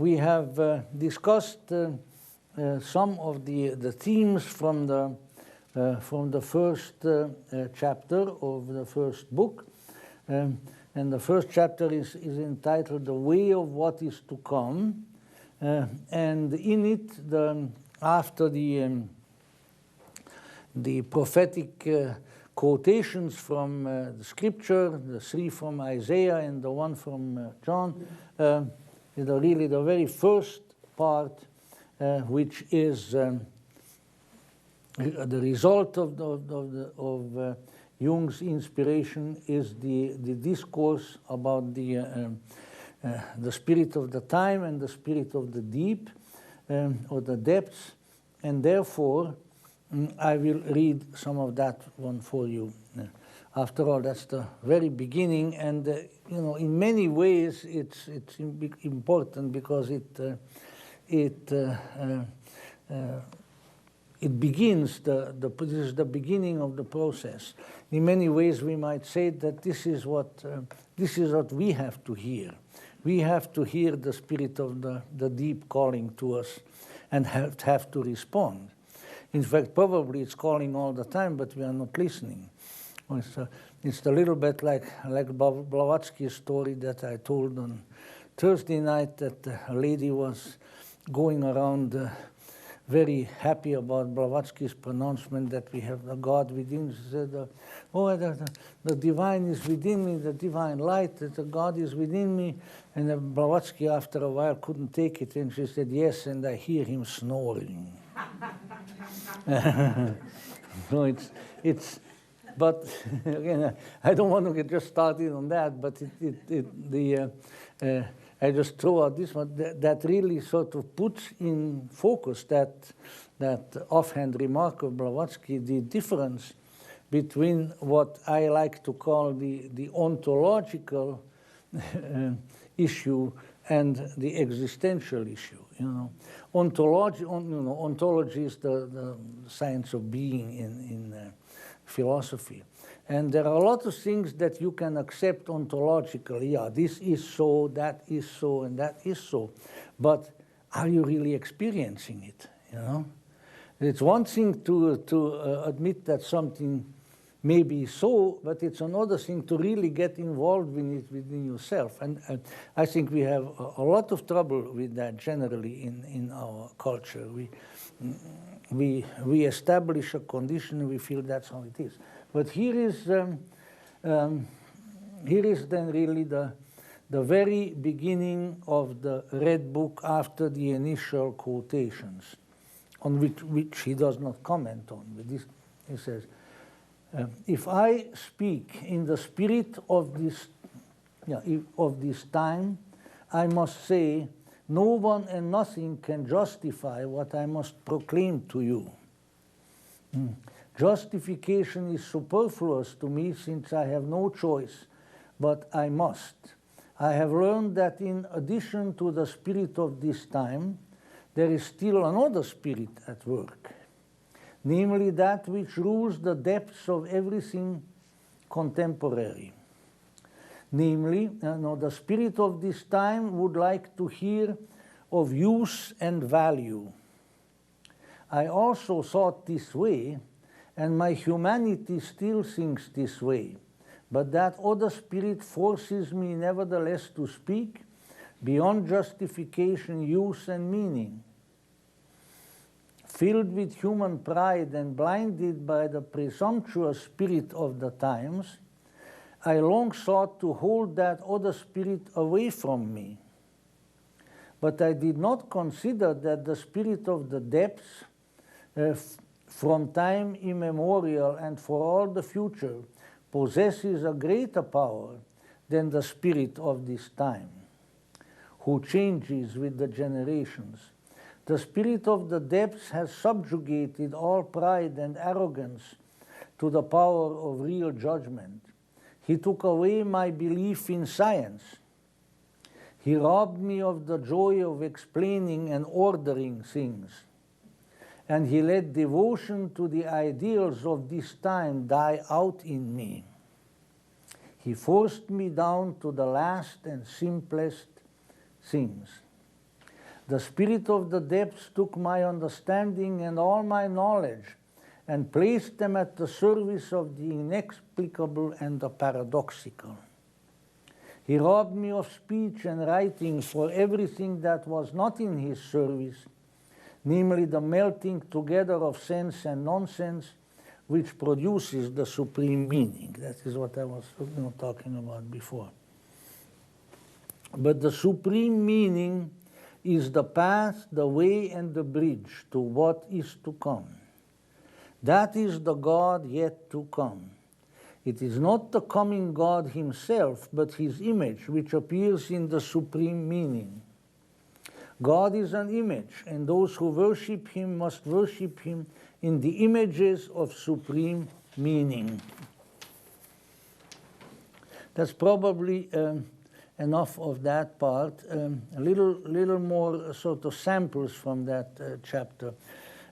we have discussed some of the themes from the first chapter of the first book. And the first chapter is entitled The Way of What Is to Come. And in it, after the prophetic quotations from the scripture, the 3 from Isaiah and the 1 from John, really the very first part, which is the result of Jung's inspiration, is the discourse about the spirit of the time and the spirit of the deep, or the depths, and therefore I will read some of that one for you. After all, that's the very beginning, and in many ways it's important because it begins this is the beginning of the process. In many ways, we might say that this is what we have to hear. We have to hear the spirit of the deep calling to us, and have to respond. In fact, probably it's calling all the time, but we are not listening. It's a little bit like Blavatsky's story that I told on Thursday night, that a lady was going around very happy about Blavatsky's pronouncement that we have the God within. She said, the divine is within me, the divine light, that the God is within me. And Blavatsky, after a while, couldn't take it, and she said, yes, and I hear him snoring. No, but again, I don't want to get just started on that, but I just throw out this one that really sort of puts in focus that offhand remark of Blavatsky, the difference between what I like to call the ontological issue and the existential issue. Ontology is the science of being in philosophy. And there are a lot of things that you can accept ontologically. Yeah, this is so, that is so, and that is so. But are you really experiencing it? It's one thing to admit that something may be so, but it's another thing to really get involved in it within yourself. And I think we have a lot of trouble with that generally in our culture. We establish a condition and we feel that's how it is. But here is then really the very beginning of the Red Book after the initial quotations, on which he does not comment on. But this, he says, if I speak in the spirit of this time, I must say, no one and nothing can justify what I must proclaim to you. Justification is superfluous to me, since I have no choice, but I must. I have learned that in addition to the spirit of this time, there is still another spirit at work, namely that which rules the depths of everything contemporary. Namely, the spirit of this time would like to hear of use and value. I also thought this way, and my humanity still thinks this way, but that other spirit forces me nevertheless to speak beyond justification, use, and meaning. Filled with human pride and blinded by the presumptuous spirit of the times, I long sought to hold that other spirit away from me. But I did not consider that the spirit of the depths, from time immemorial and for all the future, possesses a greater power than the spirit of this time, who changes with the generations. The spirit of the depths has subjugated all pride and arrogance to the power of real judgment. He took away my belief in science. He robbed me of the joy of explaining and ordering things. And he let devotion to the ideals of this time die out in me. He forced me down to the last and simplest things. The spirit of the depths took my understanding and all my knowledge and placed them at the service of the inexplicable and the paradoxical. He robbed me of speech and writing for everything that was not in his service, namely the melting together of sense and nonsense, which produces the supreme meaning. That is what I was talking about before. But the supreme meaning is the path, the way, and the bridge to what is to come. That is the God yet to come. It is not the coming God himself, but his image, which appears in the supreme meaning. God is an image, and those who worship him must worship him in the images of supreme meaning. That's probably enough of that part. A little more sort of samples from that chapter.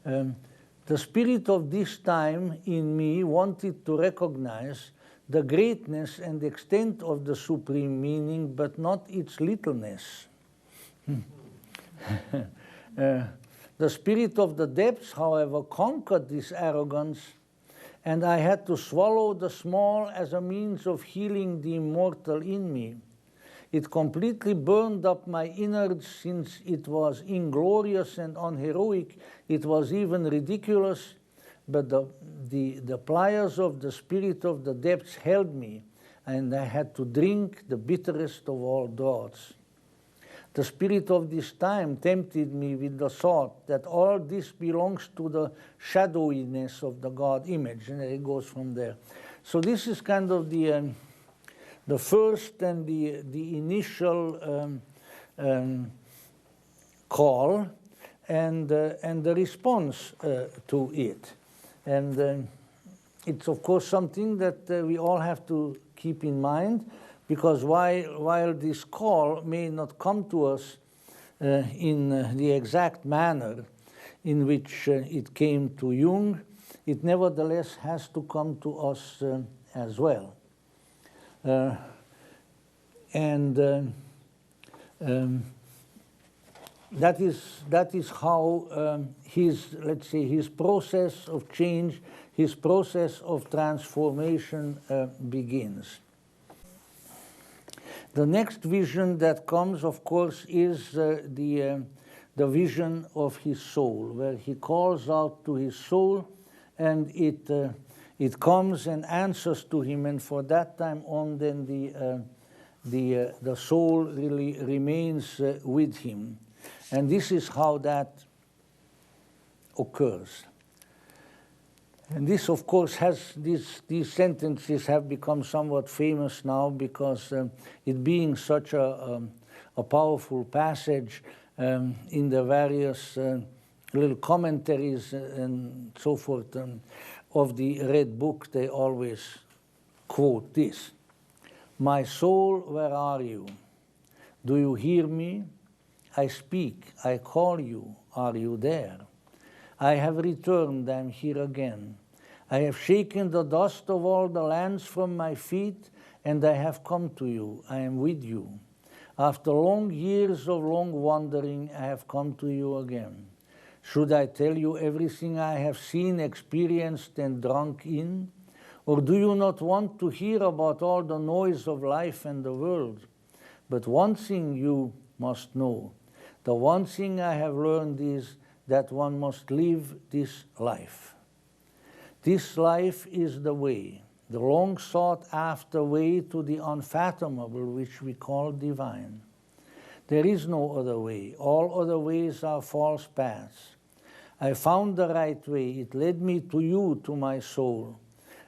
The spirit of this time in me wanted to recognize the greatness and extent of the supreme meaning, but not its littleness. The spirit of the depths, however, conquered this arrogance, and I had to swallow the small as a means of healing the immortal in me. It completely burned up my innards, since it was inglorious and unheroic. It was even ridiculous, but the pliers of the spirit of the depths held me, and I had to drink the bitterest of all draughts. The spirit of this time tempted me with the thought that all this belongs to the shadowiness of the God image, and it goes from there. So this is kind of the first and the initial call and the response to it. And it's of course something that we all have to keep in mind, because while this call may not come to us in the exact manner in which it came to Jung, it nevertheless has to come to us as well. That is how his, let's say, his process of change, his process of transformation begins. The next vision that comes, of course, is the vision of his soul, where he calls out to his soul, and it comes and answers to him, and for that time on, then the soul really remains with him. And this is how that occurs. And this, of course, these sentences have become somewhat famous now, because it being such a powerful passage, in the various little commentaries and so forth of the Red Book, they always quote this: "My soul, where are you? Do you hear me? I speak, I call you, are you there? I have returned, I am here again. I have shaken the dust of all the lands from my feet, and I have come to you, I am with you. After long years of long wandering, I have come to you again. Should I tell you everything I have seen, experienced, and drunk in? Or do you not want to hear about all the noise of life and the world? But one thing you must know. The one thing I have learned is that one must live this life. This life is the way, the long sought after way to the unfathomable, which we call divine. There is no other way. All other ways are false paths. I found the right way. It led me to you, to my soul.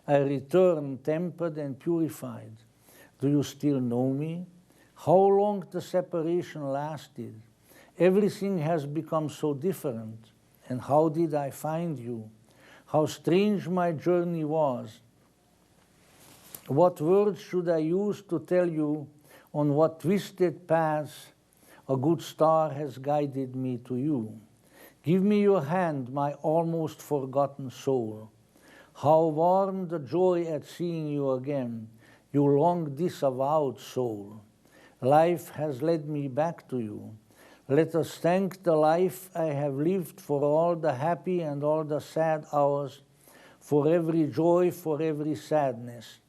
I returned tempered and purified. Do you still know me? How long the separation lasted? Everything has become so different. And how did I find you? How strange my journey was. What words should I use to tell you on what twisted paths a good star has guided me to you? Give me your hand, my almost forgotten soul. How warm the joy at seeing you again, you long disavowed soul. Life has led me back to you. Let us thank the life I have lived for all the happy and all the sad hours, for every joy, for every sadness.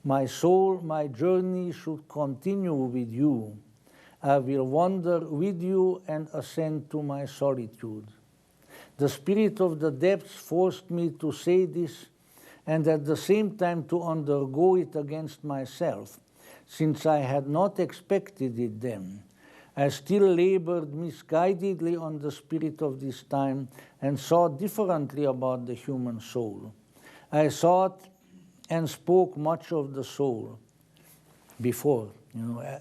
My soul, my journey should continue with you. I will wander with you and ascend to my solitude. The spirit of the depths forced me to say this, and at the same time to undergo it against myself, since I had not expected it then. I still labored misguidedly on the spirit of this time and thought differently about the human soul. I thought and spoke much of the soul before.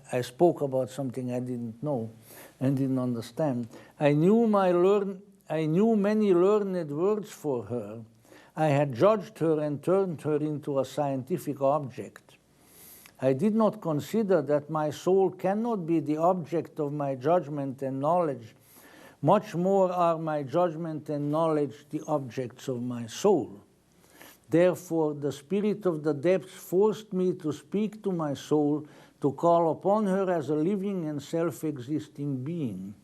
I spoke about something I didn't know and didn't understand. I knew many learned words for her. I had judged her and turned her into a scientific object. I did not consider that my soul cannot be the object of my judgment and knowledge. Much more are my judgment and knowledge the objects of my soul. Therefore, the spirit of the depths forced me to speak to my soul, to call upon her as a living and self-existing being.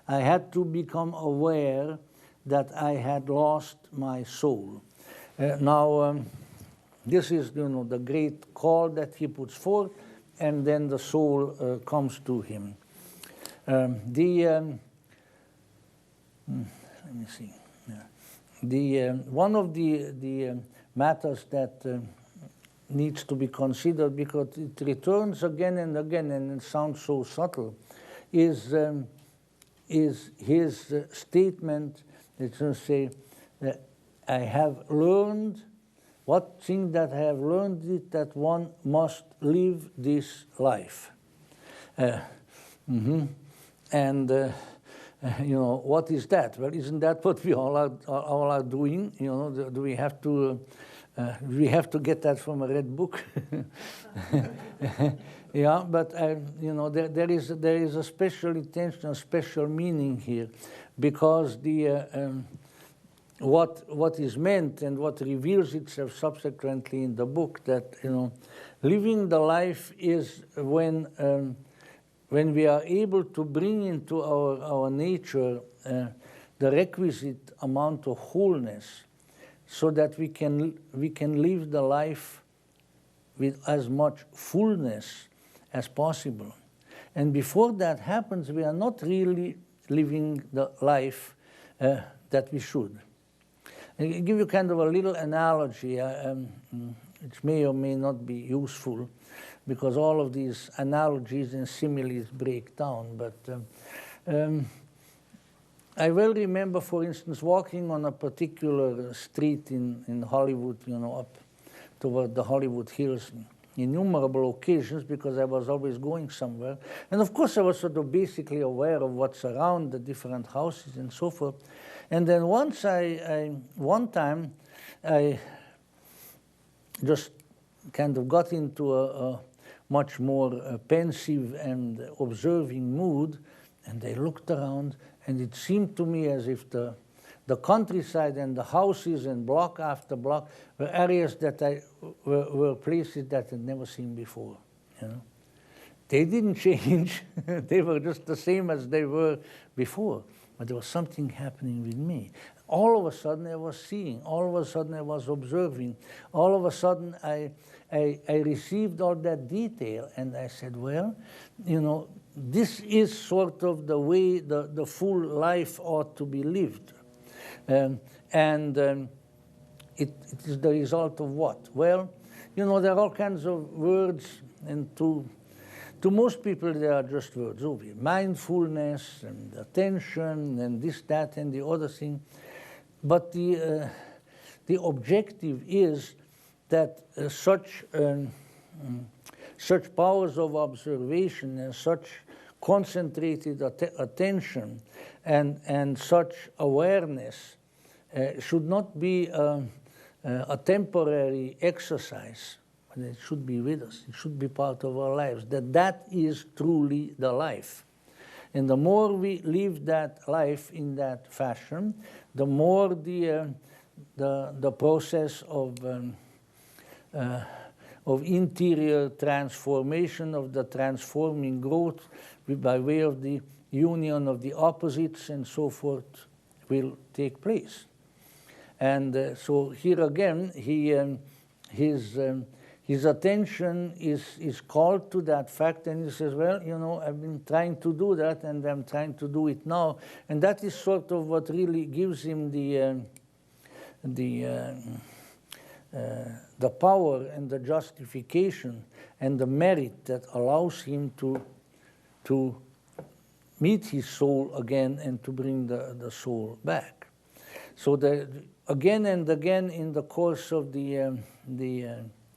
I had to become aware that I had lost my soul. This is, the great call that he puts forth, and then the soul comes to him. Let me see. One of the matters that needs to be considered, because it returns again and again, and it sounds so subtle, is his statement. It's going to say, I have learned. What thing that I have learned is that one must live this life. And, what is that? Well, isn't that what we all are doing? Do we have to get that from a red book? Yeah, but, there is a special intention, a special meaning here, because what is meant and what reveals itself subsequently in the book, that living the life is when we are able to bring into our nature the requisite amount of wholeness, so that we can live the life with as much fullness as possible. And before that happens, we are not really living the life that we should. I'll give you kind of a little analogy, which may or may not be useful, because all of these analogies and similes break down. But I well remember, for instance, walking on a particular street in Hollywood, up toward the Hollywood Hills, innumerable occasions, because I was always going somewhere. And of course, I was sort of basically aware of what's around the different houses and so forth. And then one time I just kind of got into a much more pensive and observing mood, and I looked around, and it seemed to me as if the countryside and the houses and block after block were areas that were places that I'd never seen before. They didn't change. They were just the same as they were before. But there was something happening with me. All of a sudden I was seeing. All of a sudden I was observing. All of a sudden I received all that detail, and I said, well, this is sort of the way the full life ought to be lived. It is the result of what? Well, there are all kinds of words, and to most people, they are just words. Mindfulness and attention and this, that, and the other thing. But the objective is that such powers of observation and such concentrated attention and such awareness should not be a temporary exercise. It should be with us. It should be part of our lives. That is truly the life. And the more we live that life in that fashion, the more the process of interior transformation, of the transforming growth by way of the union of the opposites and so forth will take place. And so here again, his attention is called to that fact, and he says, well, you know, I've been trying to do that, and I'm trying to do it now. And that is sort of what really gives him the power and the justification and the merit that allows him to meet his soul again and to bring the soul back. So again and again in the course of the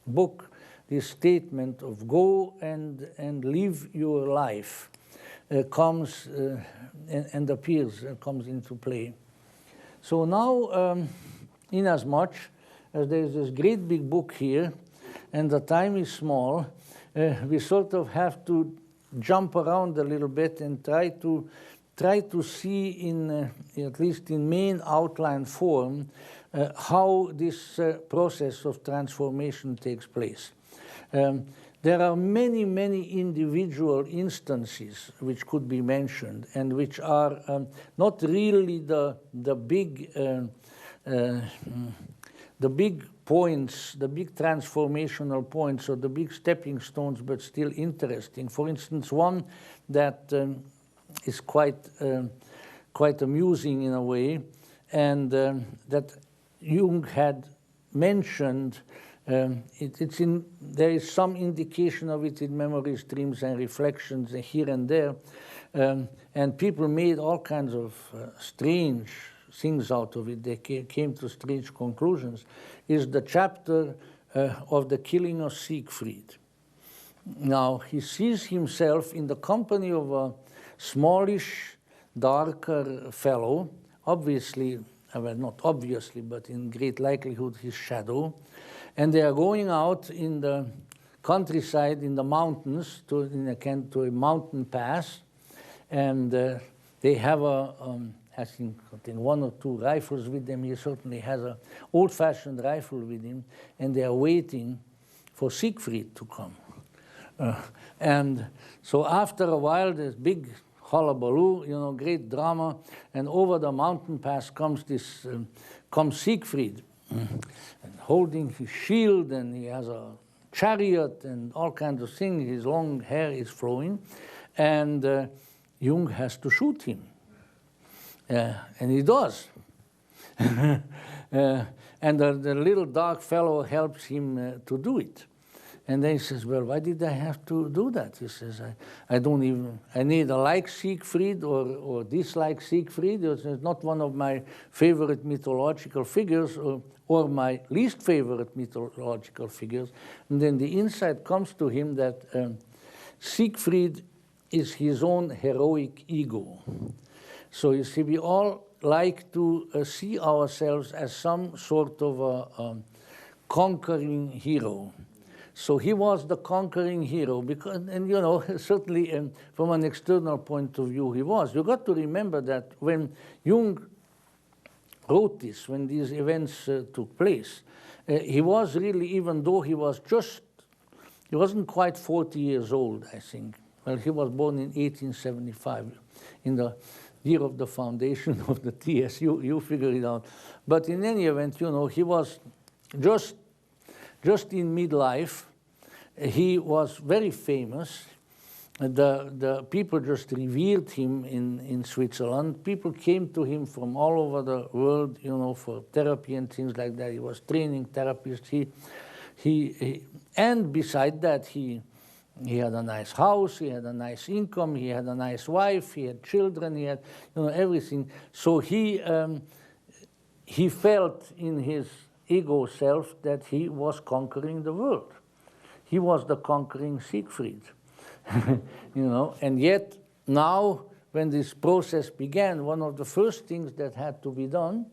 book, this statement of go and live your life comes and appears and comes into play. So now, inasmuch as there's this great big book here, and the time is small, we sort of have to jump around a little bit and try to see in at least in main outline form how this process of transformation takes place. There are many, many individual instances which could be mentioned and which are not really the big points, the big transformational points or the big stepping stones, but still interesting. For instance, one that is quite amusing in a way, and that Jung had mentioned. There is some indication of it in Memories, Dreams, and Reflections here and there, and people made all kinds of strange things out of it. They came to strange conclusions. Is the chapter of the killing of Siegfried. Now, he sees himself in the company of a smallish, darker fellow, obviously, well, not obviously, but in great likelihood his shadow, and they are going out in the countryside, in the mountains, to a mountain pass, and they have I think one or two rifles with them. He certainly has an old-fashioned rifle with him, and they are waiting for Siegfried to come. And so after a while, there's big hullabaloo, you know, great drama, and over the mountain pass comes Siegfried, and holding his shield, and he has a chariot and all kinds of things. His long hair is flowing, and Jung has to shoot him. And he does. And the little dark fellow helps him to do it. And then he says, well, why did I have to do that? He says, I neither like Siegfried or dislike Siegfried. It's not one of my favorite mythological figures or my least favorite mythological figures. And then the insight comes to him that Siegfried is his own heroic ego. So you see, we all like to see ourselves as some sort of a conquering hero. So he was the conquering hero, because, and you know, certainly from an external point of view he was. You got to remember that when Jung wrote this, when these events took place, he was really, even though he wasn't quite 40 years old, I think. Well, he was born in 1875, in the year of the foundation of the TS. You figure it out. But in any event, you know, he was just in midlife. He was very famous. The people just revered him in Switzerland. People came to him from all over the world, you know, for therapy and things like that. He was training therapists. And beside that, he had a nice house, he had a nice income, he had a nice wife, he had children, he had, you know, everything. So he felt in his ego self that he was conquering the world. He was the conquering Siegfried, you know. And yet now, when this process began, one of the first things that had to be done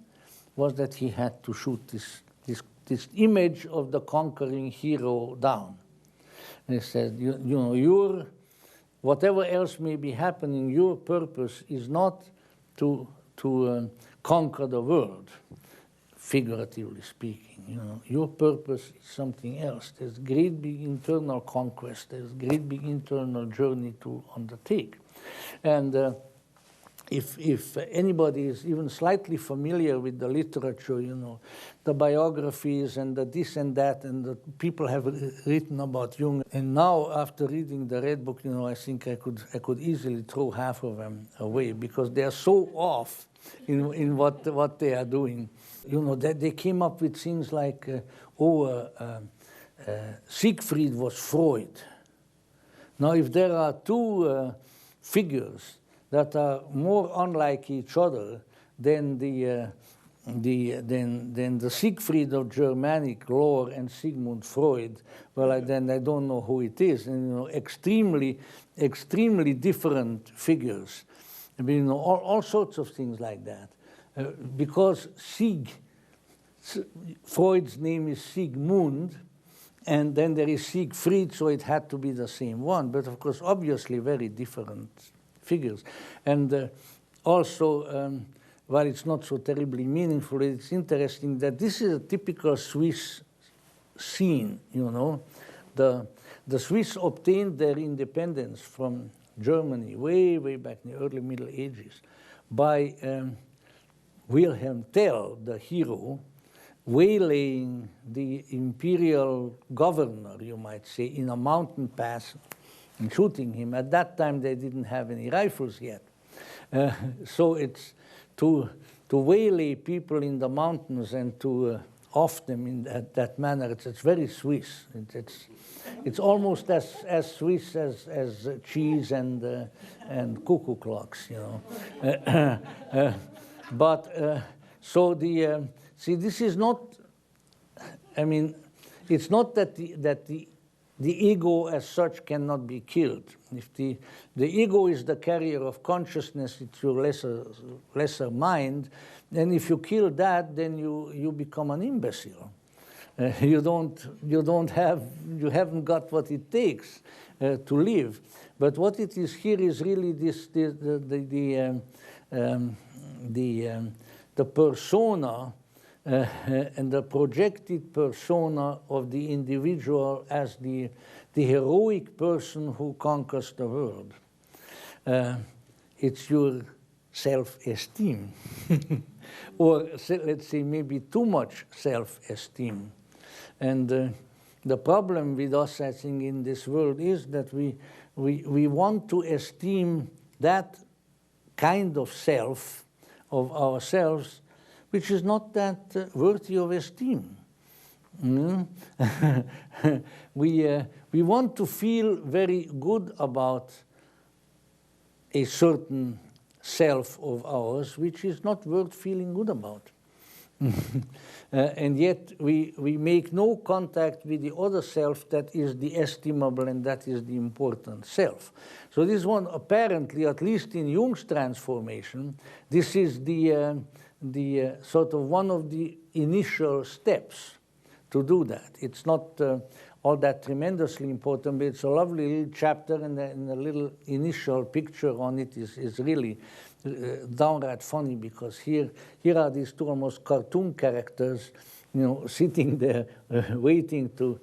was that he had to shoot this image of the conquering hero down. And he said, you know, whatever else may be happening, your purpose is not to conquer the world, figuratively speaking. You know, your purpose is something else. There's great big internal conquest. There's great big internal journey to undertake. And if anybody is even slightly familiar with the literature, the biographies and the this and that, and the people have written about Jung. And now, after reading the Red Book, I think I could easily throw half of them away because they are so off in what they are doing. They came up with things like, Siegfried was Freud. Now, if there are two figures that are more unlike each other than the Siegfried of Germanic lore and Sigmund Freud, well, then I don't know who it is. And extremely different figures. I mean, all sorts of things like that, because Freud's name is Sigmund, and then there is Siegfried, so it had to be the same one. But of course, obviously, very different figures. And also, while it's not so terribly meaningful, it's interesting that this is a typical Swiss scene, The Swiss obtained their independence from Germany way back in the early Middle Ages by Wilhelm Tell, the hero, waylaying the imperial governor, you might say, in a mountain pass and shooting him. At that time, they didn't have any rifles yet. So it's to waylay people in the mountains and to off them in that manner. It's very Swiss. It's almost as Swiss as cheese and cuckoo clocks, See, this is not. I mean, it's not that the ego as such cannot be killed. If the ego is the carrier of consciousness, it's your lesser mind, and if you kill that, then you become an imbecile. You haven't got what it takes to live. But what it is here is really the persona and the projected persona of the individual as the heroic person who conquers the world. It's your self-esteem, or let's say maybe too much self-esteem. And the problem with us, I think, in this world is that we want to esteem that kind of self, of ourselves, which is not that worthy of esteem. We want to feel very good about a certain self of ours, which is not worth feeling good about. And yet we make no contact with the other self that is the estimable and that is the important self. So this one, apparently, at least in Jung's transformation, this is the sort of one of the initial steps to do that. It's not all that tremendously important, but it's a lovely little chapter, and the little initial picture on it is really downright funny, because here are these two almost cartoon characters, sitting there waiting to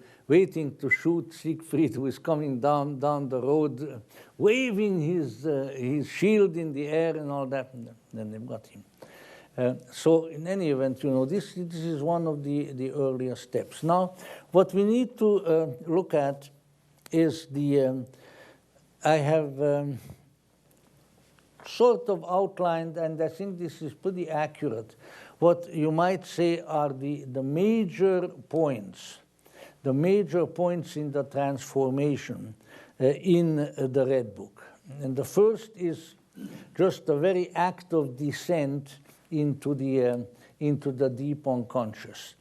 shoot Siegfried, who is coming down the road, waving his shield in the air and all that, and then they've got him. So in any event, this is one of the earlier steps. Now, what we need to look at is I have sort of outlined, and I think this is pretty accurate, what you might say are the major points in the transformation in the Red Book. And the first is just a very act of descent into the deep unconscious.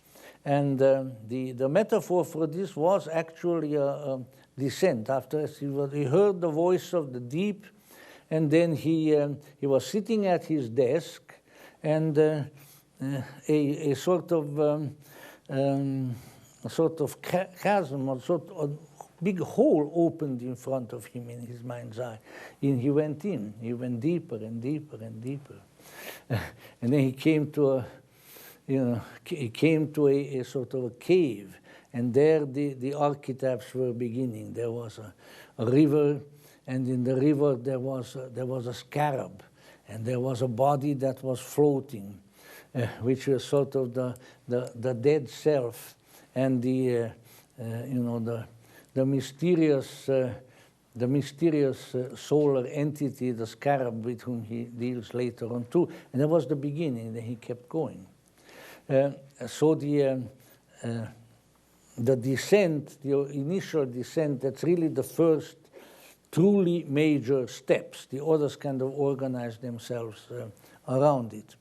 And the metaphor for this was actually a descent. After he heard the voice of the deep, and then he was sitting at his desk, and a sort of chasm, a sort of big hole opened in front of him in his mind's eye. And he went deeper and deeper and deeper. And then he came to a sort of a cave, and there the archetypes were beginning. There was a river, and in the river there was a scarab, And there was a body that was floating, which was sort of the dead self, and the mysterious solar entity, the scarab, with whom he deals later on too. And that was the beginning. Then he kept going. So the descent, the initial descent, that's really the first truly major steps. The others kind of organize themselves around it.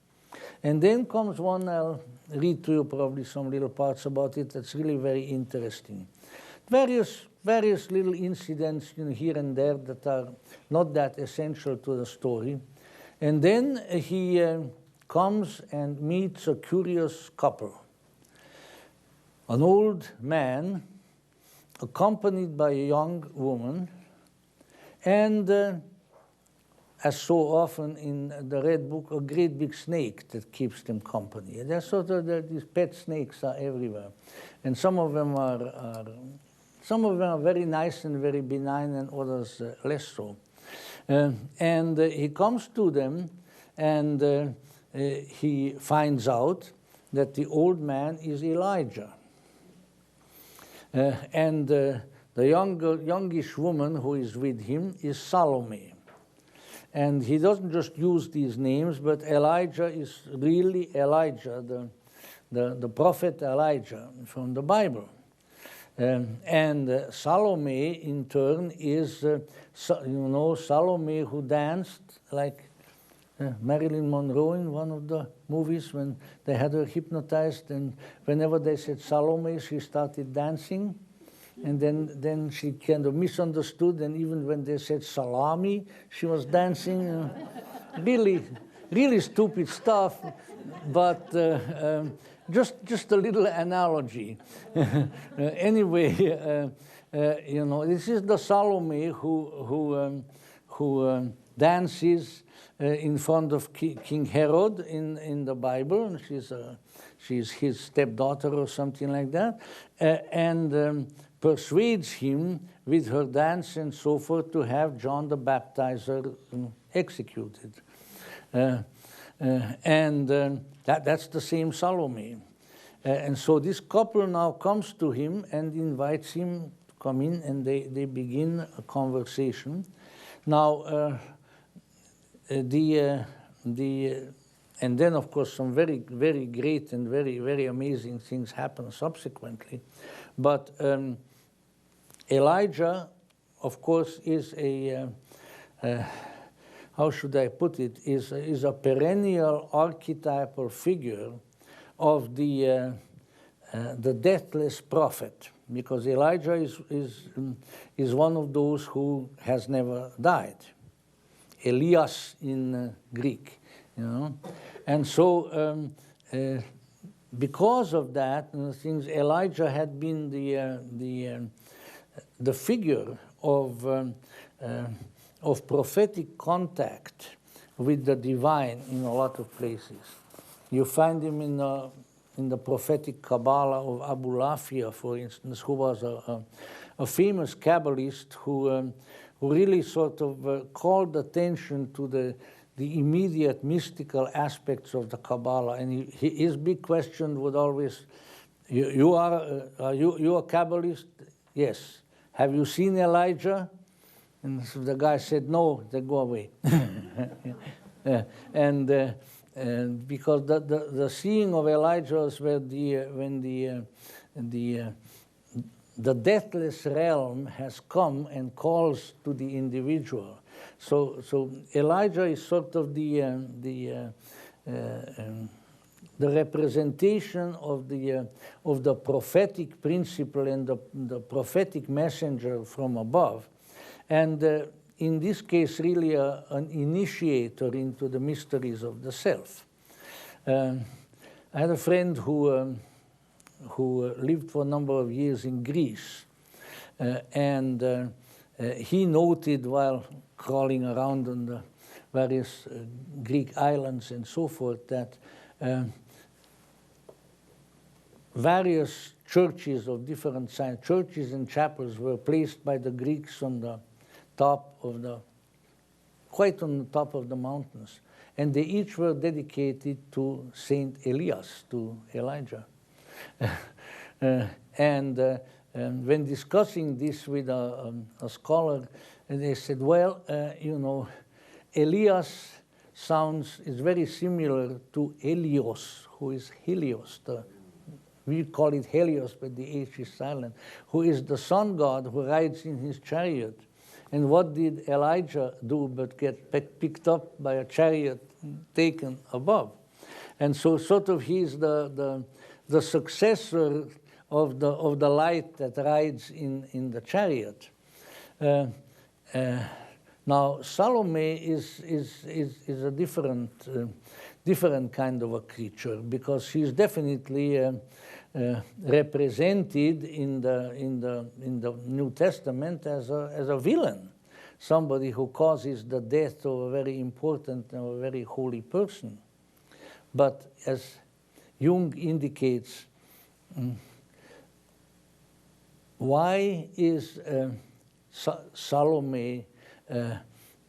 And then comes one, I'll read to you probably some little parts about it, that's really very interesting. Various little incidents here and there that are not that essential to the story. And then he comes and meets a curious couple. An old man accompanied by a young woman, and as so often in the Red Book, a great big snake that keeps them company. There's sort of these pet snakes are everywhere, and some of them are very nice and very benign, and others less so. And he comes to them, and he finds out that the old man is Elijah, and the youngish woman who is with him is Salome. And he doesn't just use these names, but Elijah is really Elijah, the prophet Elijah from the Bible. And Salome, in turn, is, Salome who danced like Marilyn Monroe in one of the movies when they had her hypnotized, and whenever they said Salome, she started dancing. And then she kind of misunderstood, and even when they said salami, she was dancing. Really stupid stuff, but just a little analogy. Anyway, this is the Salome who dances in front of King Herod in the Bible, and she's his stepdaughter or something like that, and persuades him with her dance and so forth to have John the Baptizer executed. That's the same Salome. And so this couple now comes to him and invites him to come in, and they begin a conversation. Now, and then, of course, some very, very great and very, very amazing things happen subsequently. But Elijah, of course, is how should I put it, is a perennial archetypal figure of the deathless prophet, because Elijah is one of those who has never died. Elias in Greek, and so because of that, things, Elijah had been the figure of prophetic contact with the divine in a lot of places. You find him in the prophetic Kabbalah of Abulafia, for instance, who was a famous Kabbalist who really sort of called attention to the immediate mystical aspects of the Kabbalah. And his big question would always, you are you a Kabbalist? Yes. Have you seen Elijah? And so the guy said, no, they go away. And because the seeing of Elijah was when the deathless realm has come and calls to the individual. So Elijah is sort of the representation of the prophetic principle and the prophetic messenger from above, and in this case, really an initiator into the mysteries of the self. I had a friend who lived for a number of years in Greece, and he noted while crawling around on the various Greek islands and so forth that various churches of different signs, churches and chapels, were placed by the Greeks on the top of quite on the top of the mountains. and they each were dedicated to Saint Elias, to Elijah. And when discussing this with a scholar, they said, well, you know, Elias is very similar to Helios, who is Helios. We call it Helios, but the H is silent, who is the sun god who rides in his chariot. And what did Elijah do but get picked up by a chariot taken above? And so sort of he's the successor of the light that rides in the chariot. Now Salome is a different kind of a creature, because she's definitely represented in the New Testament as a villain, somebody who causes the death of a very important and a very holy person. But as Jung indicates, why is Salome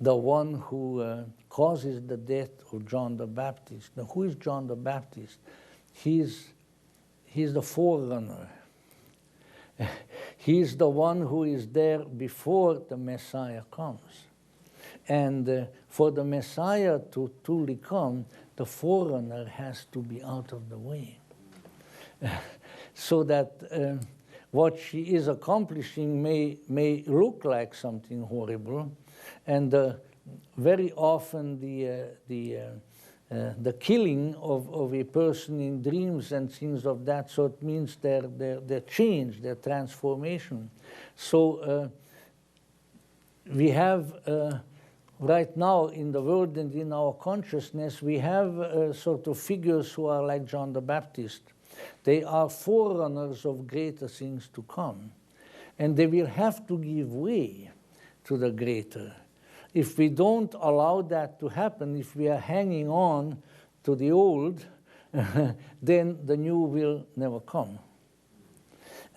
the one who causes the death of John the Baptist? Now, who is John the Baptist? He's the forerunner. He's the one who is there before the Messiah comes. And for the Messiah to truly come, the forerunner has to be out of the way. So that what she is accomplishing may look like something horrible, and very often the killing of a person in dreams and things of that sort means their change, their transformation. So we have right now in the world and in our consciousness, we have sort of figures who are like John the Baptist. They are forerunners of greater things to come, and they will have to give way to the greater. If we don't allow that to happen, if we are hanging on to the old, then the new will never come.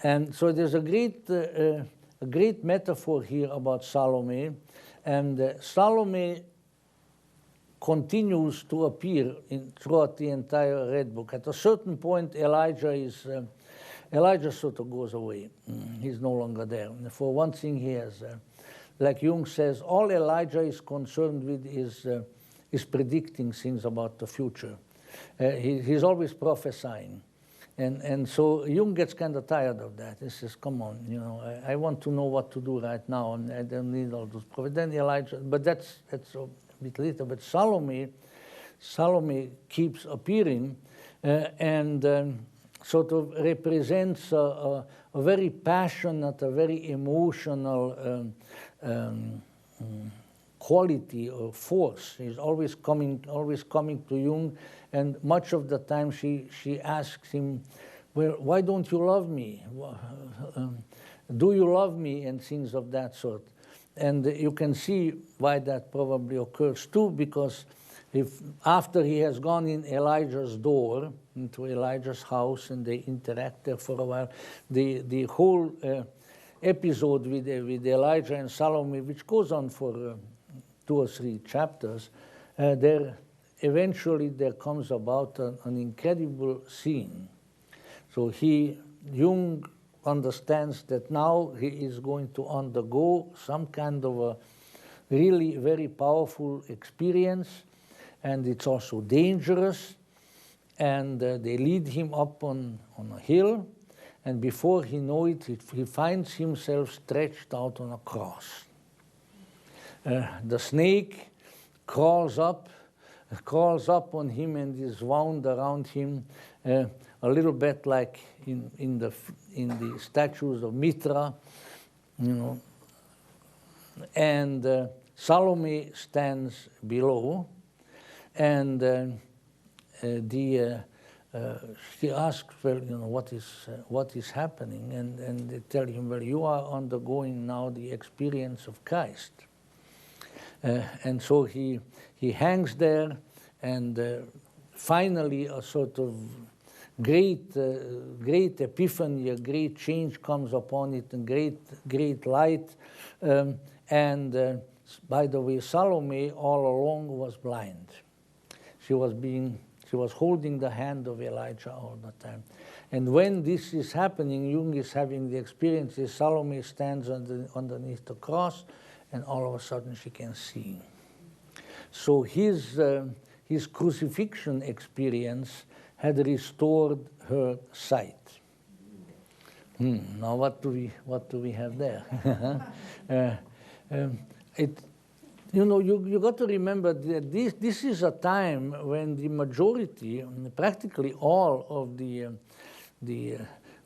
And so there's a great metaphor here about Salome, and Salome continues to appear throughout the entire Red Book. At a certain point, Elijah sort of goes away. He's no longer there. And for one thing, he has, like Jung says, all Elijah is concerned with is predicting things about the future. He's always prophesying. And so Jung gets kind of tired of that. He says, come on, you know, I want to know what to do right now, and I don't need all those prophets. Then Elijah, but that's a bit later. But Salome keeps appearing and sort of represents a very passionate, a very emotional quality or force. She's always coming to Jung, and much of the time she asks him, well, why don't you love me? Do you love me? And things of that sort. And you can see why that probably occurs too, because if after he has gone in Elijah's door, into Elijah's house, and they interact there for a while, the whole episode with Elijah and Salome, which goes on for 2 or 3 chapters, eventually there comes about an incredible scene. So Jung understands that now he is going to undergo some kind of a really very powerful experience, and it's also dangerous, and they lead him up on a hill, and before he knows it, he finds himself stretched out on a cross. The snake crawls up on him and is wound around him, a little bit like in the statues of Mithra, you know. And Salome stands below, and she asks, well, you know, what is happening? And they tell him, well, you are undergoing now the experience of Christ. And so he hangs there, and finally a sort of great epiphany, a great change comes upon it, and great light. And by the way, Salome all along was blind. she was holding the hand of Elijah all the time. And when this is happening, Jung is having the experiences. Salome stands underneath the cross, and all of a sudden she can see. So his crucifixion experience had restored her sight. Now what do we have there? You got to remember that this is a time when the majority, practically all of the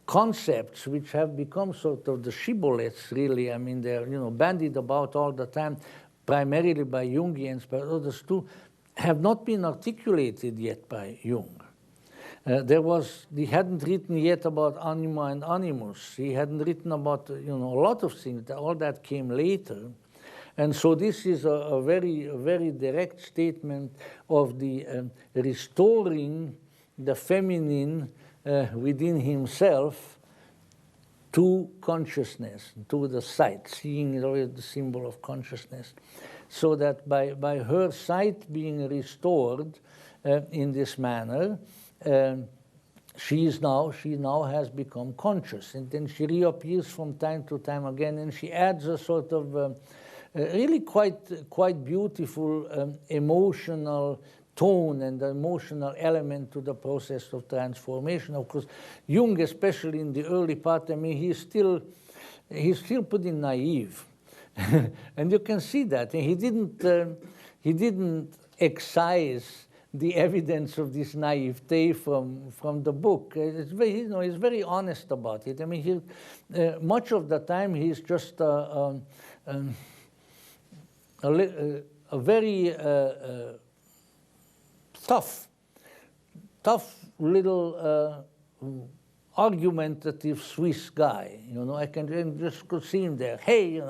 concepts which have become sort of the shibboleths, really, I mean, they're bandied about all the time, primarily by Jungians, but others too, have not been articulated yet by Jung. He hadn't written yet about anima and animus. He hadn't written about a lot of things. All that came later. And so this is a very, very direct statement of the restoring the feminine within himself to consciousness, to the sight. Seeing is always the symbol of consciousness. So that by her sight being restored in this manner, she now has become conscious. And then she reappears from time to time again, and she adds a sort of really quite beautiful emotional tone and emotional element to the process of transformation. Of course, Jung, especially in the early part, I mean, he's still pretty naive, and you can see that. And he didn't excise the evidence of this naivete from the book. It's very, he's very honest about it. I mean, much of the time he's just a very tough little argumentative Swiss guy. I can just could see him there. Hey,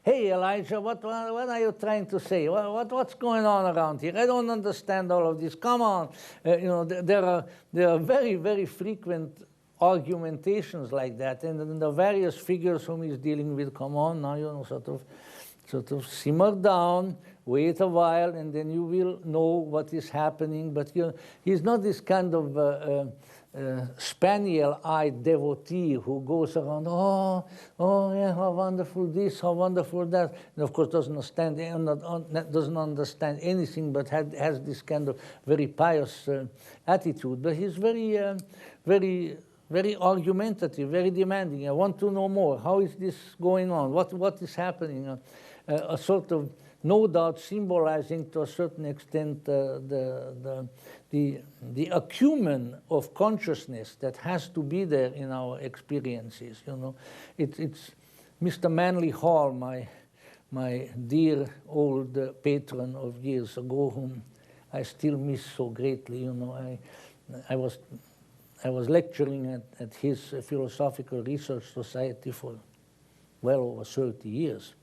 hey Elijah, what are you trying to say? What's going on around here? I don't understand all of this. Come on, there are very, very frequent argumentations like that, and then the various figures whom he's dealing with. Come on, now sort of simmer down, wait a while, and then you will know what is happening. But he's not this kind of spaniel-eyed devotee who goes around, oh yeah, how wonderful this, how wonderful that, and of course doesn't understand anything, but has this kind of very pious attitude. But he's very, very, very argumentative, very demanding. I want to know more. How is this going on? What is happening? A sort of, no doubt, symbolizing to a certain extent the acumen of consciousness that has to be there in our experiences. It's Mr. Manly Hall, my dear old patron of years ago, whom I still miss so greatly. I was lecturing at his Philosophical Research Society for well over 30 years.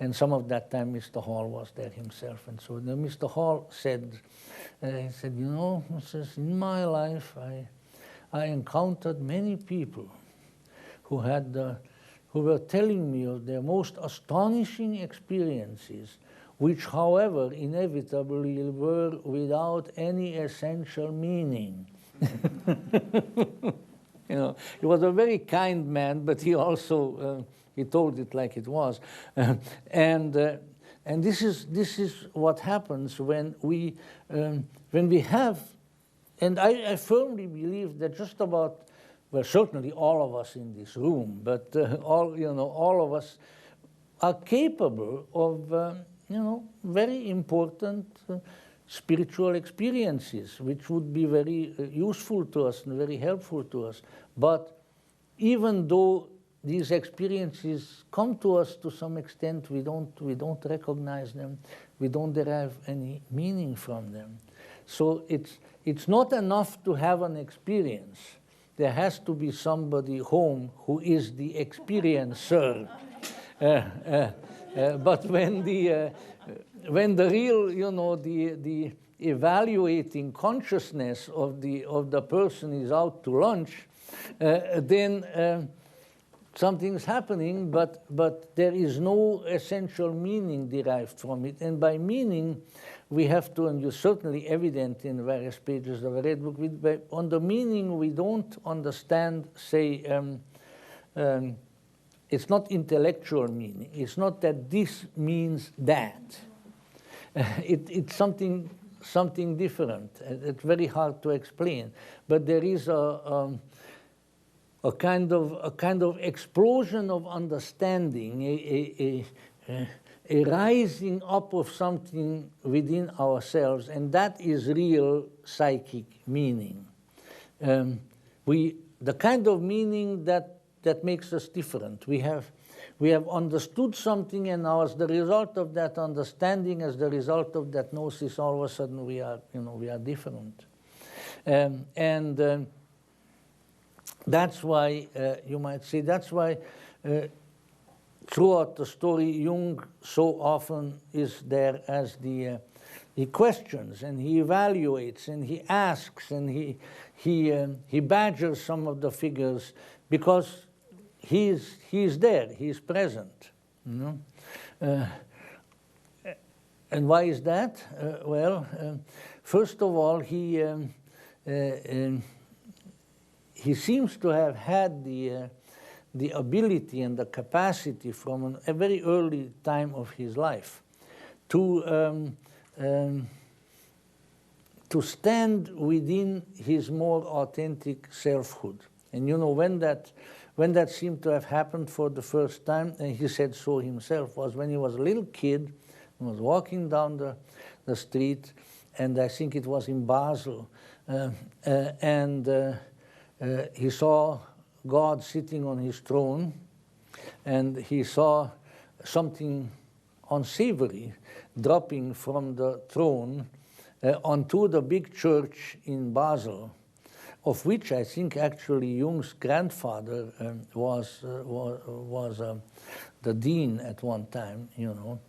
And some of that time, Mr. Hall was there himself. And so Mr. Hall said, he said, in my life, I encountered many people who were telling me of their most astonishing experiences, which, however, inevitably were without any essential meaning. He was a very kind man, but he also he told it like it was, and this is what happens when we have, and I firmly believe that just about, well, certainly all of us in this room, but all of us are capable of very important spiritual experiences, which would be very useful to us and very helpful to us. But even though these experiences come to us to some extent, we don't recognize them, we don't derive any meaning from them. So it's not enough to have an experience. There has to be somebody home who is the experiencer. But when the real, the evaluating consciousness of the person is out to lunch, then something's happening, but there is no essential meaning derived from it. And by meaning, we have to, and it's certainly evident in various pages of a Red Book, on the meaning we don't understand, say, it's not intellectual meaning. It's not that this means that. It's something different. It's very hard to explain. But there is a kind of explosion of understanding, a rising up of something within ourselves, and that is real psychic meaning. The kind of meaning that makes us different. We have understood something, and now as the result of that understanding, as the result of that gnosis, all of a sudden we are different. That's why, you might say, that's why throughout the story, Jung so often is there as he questions and he evaluates and he asks and he badgers some of the figures because he's there, he's present. You know? And why is that? Well, first of all, he seems to have had the ability and the capacity from a very early time of his life to stand within his more authentic selfhood. And you know, when that seemed to have happened for the first time, and he said so himself, was when he was a little kid, he was walking down the street, and I think it was in Basel, he saw God sitting on his throne, and he saw something unsavory dropping from the throne onto the big church in Basel, of which I think actually Jung's grandfather was the dean at one time, you know.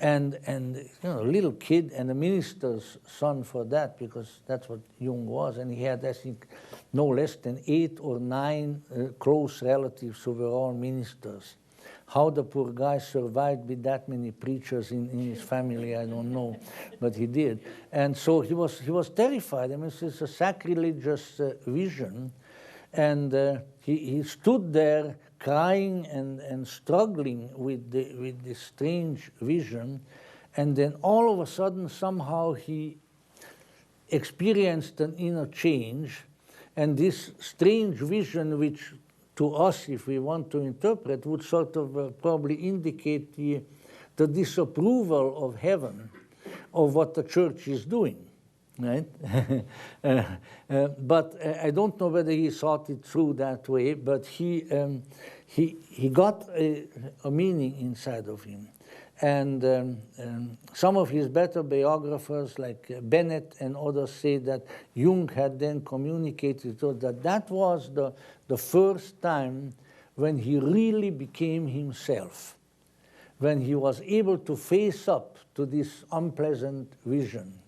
And you know, a little kid and a minister's son for that, because that's what Jung was, and he had, I think, no less than 8 or 9 close relatives who were all ministers. How the poor guy survived with that many preachers in his family, I don't know, but he did. And so he was terrified. I mean, it's a sacrilegious vision, and he stood there crying and struggling with this strange vision, and then all of a sudden somehow he experienced an inner change, and this strange vision, which to us, if we want to interpret, would sort of probably indicate the disapproval of heaven of what the church is doing, right? But I don't know whether he thought it through that way, but he got a meaning inside of him. And some of his better biographers, like Bennett and others, say that Jung had then communicated to us that that was the first time when he really became himself, when he was able to face up to this unpleasant vision.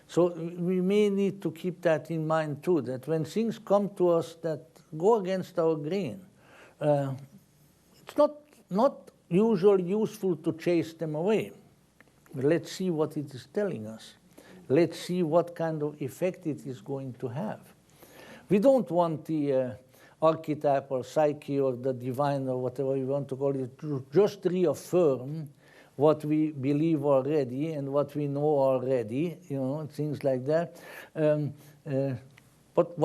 So we may need to keep that in mind too, that when things come to us that go against our grain, it's not usually useful to chase them away. But let's see what it is telling us. Let's see what kind of effect it is going to have. We don't want the archetypal psyche or the divine or whatever you want to call it to just reaffirm what we believe already and what we know already, you know, things like that. But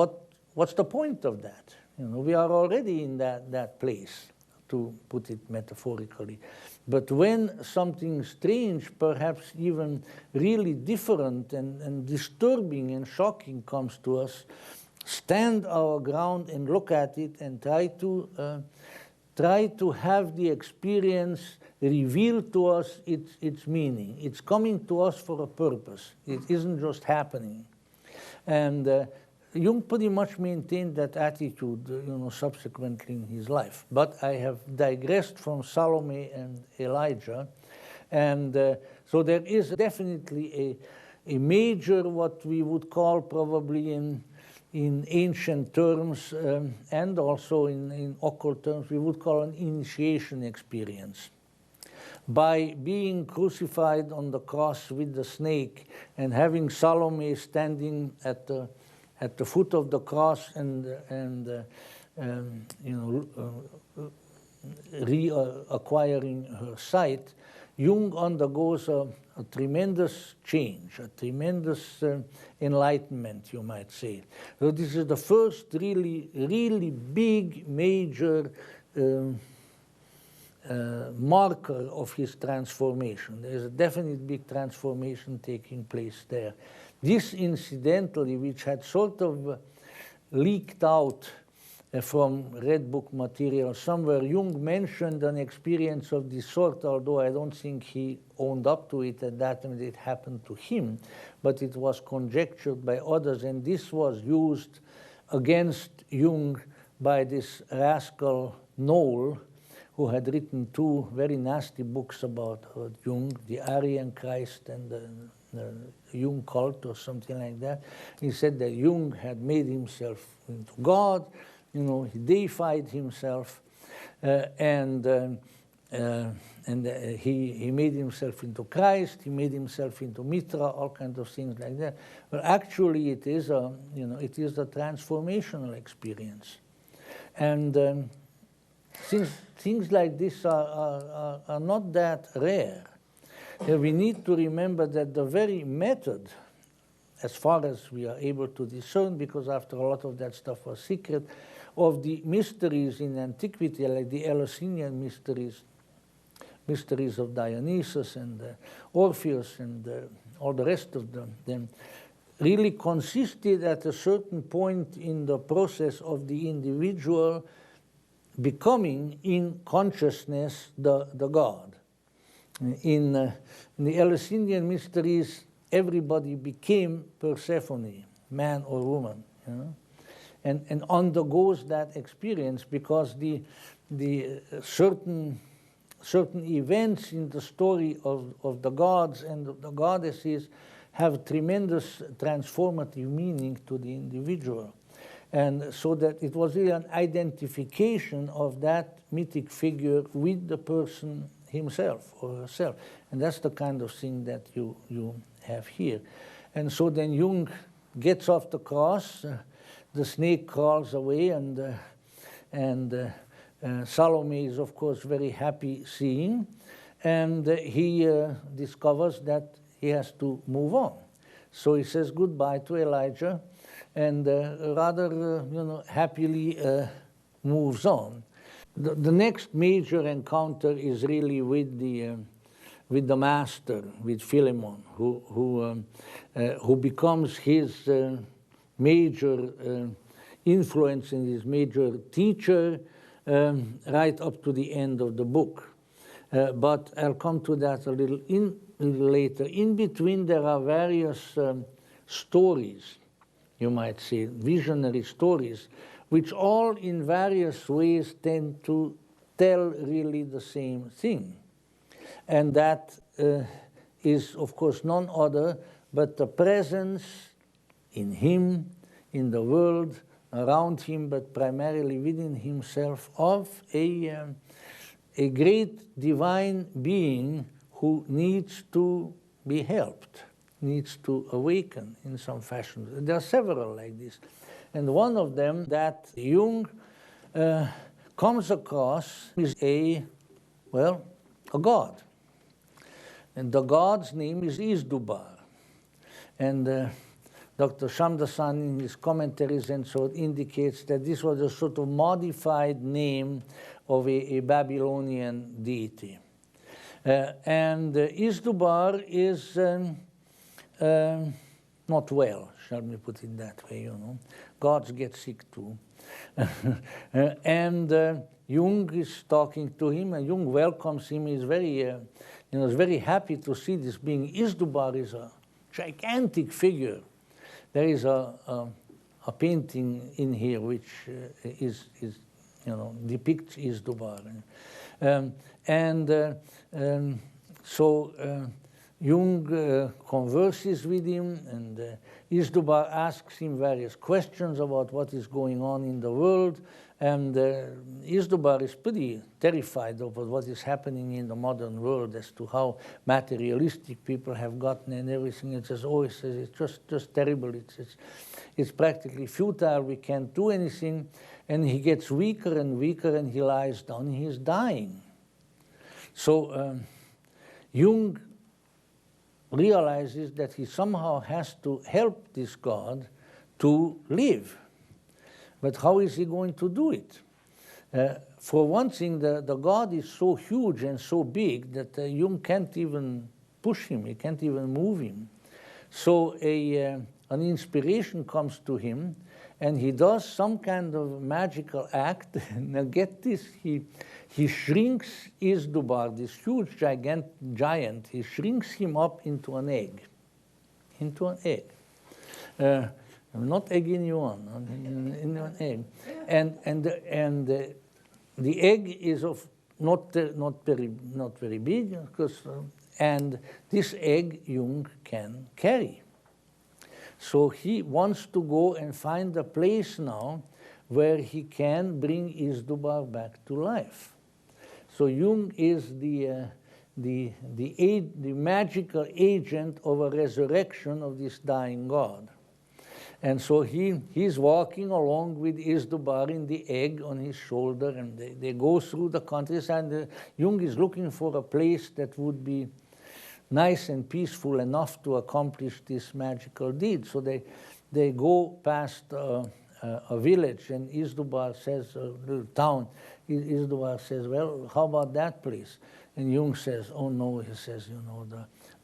what's the point of that? You know, we are already in that place, to put it metaphorically. But when something strange, perhaps even really different and disturbing and shocking comes to us, stand our ground and look at it and try to have the experience reveal to us its meaning. It's coming to us for a purpose. It isn't just happening. And Jung pretty much maintained that attitude, you know, subsequently in his life. But I have digressed from Salome and Elijah, and so there is definitely a major, what we would call probably in in ancient terms and also in occult terms, we would call an initiation experience. By being crucified on the cross with the snake and having Salome standing at the foot of the cross and reacquiring her sight, Jung undergoes a tremendous change, a tremendous enlightenment, you might say. So this is the first really big, major marker of his transformation. There is a definite big transformation taking place there. This, incidentally, which had sort of leaked out from Red Book material somewhere, Jung mentioned an experience of this sort, although I don't think he owned up to it at that time. It happened to him, but it was conjectured by others, and this was used against Jung by this rascal Knoll, who had written two very nasty books about Jung, the Aryan Christ and the Jung cult or something like that. He said that Jung had made himself into God, he deified himself, and he made himself into Christ, he made himself into Mitra, all kinds of things like that. But actually, it is a transformational experience, and things like this are not that rare. We need to remember that the very method, as far as we are able to discern, because after a lot of that stuff was secret, of the mysteries in antiquity, like the Eleusinian mysteries of Dionysus and Orpheus and all the rest of them, really consisted at a certain point in the process of the individual becoming in consciousness the God. In the Eleusinian mysteries, everybody became Persephone, man or woman, and undergoes that experience because the certain events in the story of the gods and the goddesses have tremendous transformative meaning to the individual. And so that it was really an identification of that mythic figure with the person himself or herself. And that's the kind of thing that you have here. And so then Jung gets off the cross, the snake crawls away, and Salome is, of course, very happy seeing, and he discovers that he has to move on. So he says goodbye to Elijah, and rather, happily moves on. The next major encounter is really with the master, with Philemon, who becomes his major influence and his major teacher right up to the end of the book. But I'll come to that a little later. In between, there are various stories, you might say, visionary stories, which all in various ways tend to tell really the same thing. And that is, of course, none other but the presence in him, in the world, around him, but primarily within himself, of a great divine being who needs to be helped, needs to awaken in some fashion. There are several like this. And one of them that Jung comes across is a god. And the god's name is Izdubar. And Dr. Shamdasan, in his commentaries and so, indicates that this was a sort of modified name of a Babylonian deity. And Izdubar is not well, shall we put it that way, Gods get sick too. And Jung is talking to him, and Jung welcomes him. He's very, is very happy to see this being. Izdubar is a gigantic figure. There is a painting in here which depicts Izdubar. So Jung converses with him, and Isdubar asks him various questions about what is going on in the world, and Isdubar is pretty terrified of what is happening in the modern world as to how materialistic people have gotten and everything. It says, oh, it's just terrible. It's practically futile. We can't do anything. And he gets weaker and weaker, and he lies down, and he's dying. So Jung realizes that he somehow has to help this God to live. But how is he going to do it? For one thing, the God is so huge and so big that Jung can't even push him, he can't even move him. So an inspiration comes to him, and he does some kind of magical act. Now get this, he shrinks Isdubar, this huge giant, he shrinks him up into an egg. Not egg in yuan, in an egg. And the egg is of not very big, because, and this egg Jung can carry. So he wants to go and find a place now where he can bring Isdubar back to life. So Jung is the magical agent of a resurrection of this dying God. And so he's walking along with Isdubar in the egg on his shoulder, and they go through the countryside. And Jung is looking for a place that would be nice and peaceful enough to accomplish this magical deed. So they go past a village, and Isdubar says, a little town, Isdubar says, well, how about that place? And Jung says, oh no, he says, you know,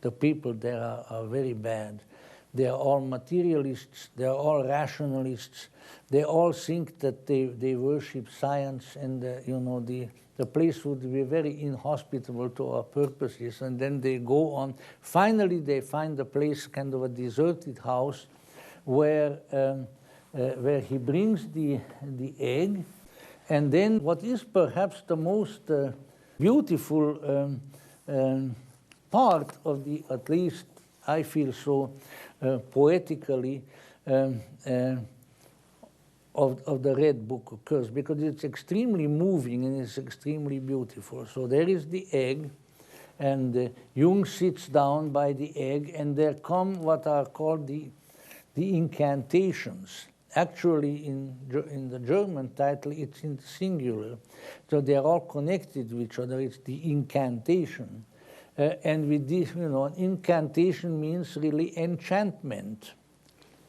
the people there are very bad. They are all materialists, they are all rationalists, they all think that they worship science, and you know, the place would be very inhospitable to our purposes. And then they go on. Finally, they find a place, kind of a deserted house, where he brings the egg. And then what is perhaps the most beautiful part of the, at least I feel so poetically, of the Red Book occurs, because it's extremely moving and it's extremely beautiful. So there is the egg, and Jung sits down by the egg, and there come what are called the incantations. Actually, in the German title, it's in singular. So they are all connected to each other. It's the incantation. And with this, you know, incantation means really enchantment.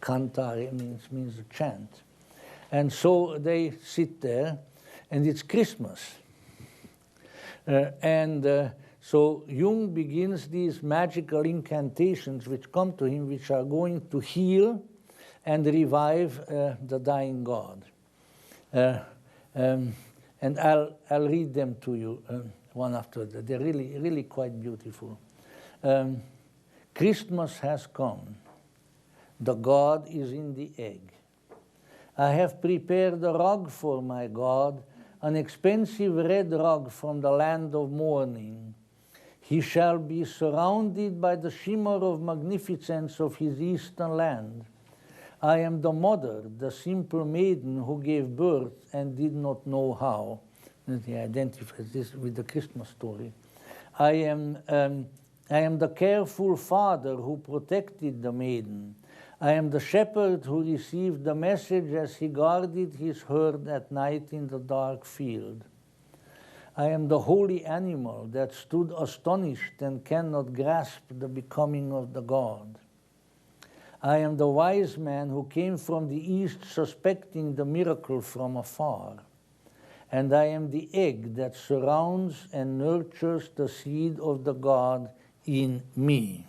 Cantare means chant. And so they sit there, and it's Christmas. So Jung begins these magical incantations which come to him, which are going to heal and revive the dying God. And I'll read them to you one after the other. They're really quite beautiful. Christmas has come. The God is in the egg. I have prepared a rug for my God, an expensive red rug from the land of mourning. He shall be surrounded by the shimmer of magnificence of his eastern land. I am the mother, the simple maiden who gave birth and did not know how. And he identifies this with the Christmas story. I am the careful father who protected the maiden. I am the shepherd who received the message as he guarded his herd at night in the dark field. I am the holy animal that stood astonished and cannot grasp the becoming of the God. I am the wise man who came from the east suspecting the miracle from afar. And I am the egg that surrounds and nurtures the seed of the God in me.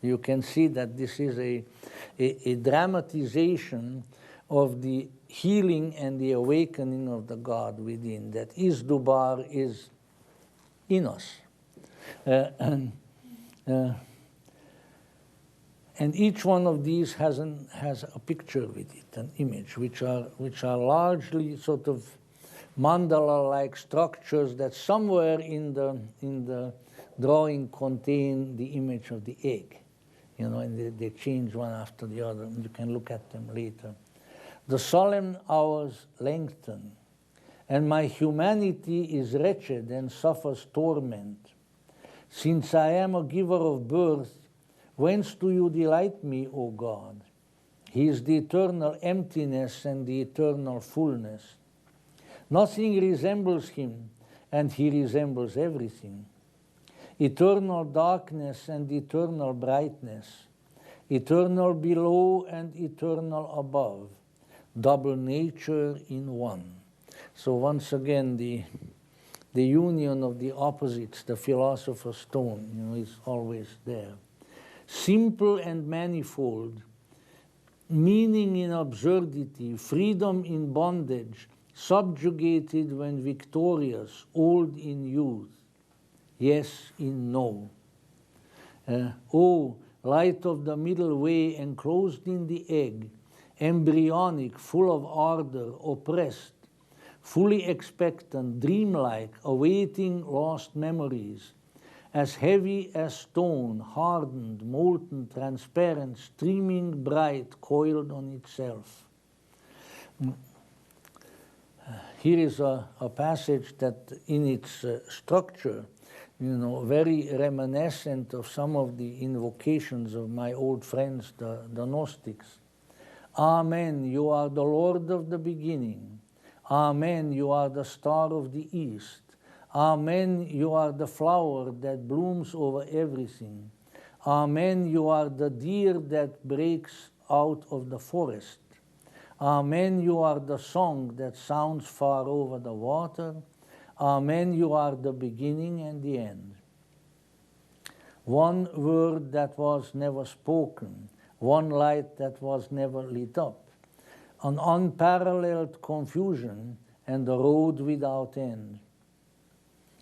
You can see that this is a dramatization of the healing and the awakening of the God within, that Isdubar is in us. And each one of these has a picture with it, an image, which are largely sort of mandala-like structures that somewhere in the drawing contain the image of the egg, and they change one after the other. You can look at them later. The solemn hours lengthen, and my humanity is wretched and suffers torment. Since I am a giver of birth, whence do you delight me, O God? He is the eternal emptiness and the eternal fullness. Nothing resembles him, and he resembles everything. Eternal darkness and eternal brightness, eternal below and eternal above, double nature in one. So once again, the union of the opposites, the philosopher's stone, is always there. Simple and manifold, meaning in absurdity, freedom in bondage, subjugated when victorious, old in youth, yes in no. O light of the middle way, enclosed in the egg, embryonic, full of ardor, oppressed, fully expectant, dreamlike, awaiting lost memories, as heavy as stone, hardened, molten, transparent, streaming bright, coiled on itself. Here is a passage that in its structure, very reminiscent of some of the invocations of my old friends, the Gnostics. Amen, you are the Lord of the beginning. Amen, you are the star of the east. Amen, you are the flower that blooms over everything. Amen, you are the deer that breaks out of the forest. Amen, you are the song that sounds far over the water. Amen, you are the beginning and the end. One word that was never spoken, one light that was never lit up, an unparalleled confusion and a road without end.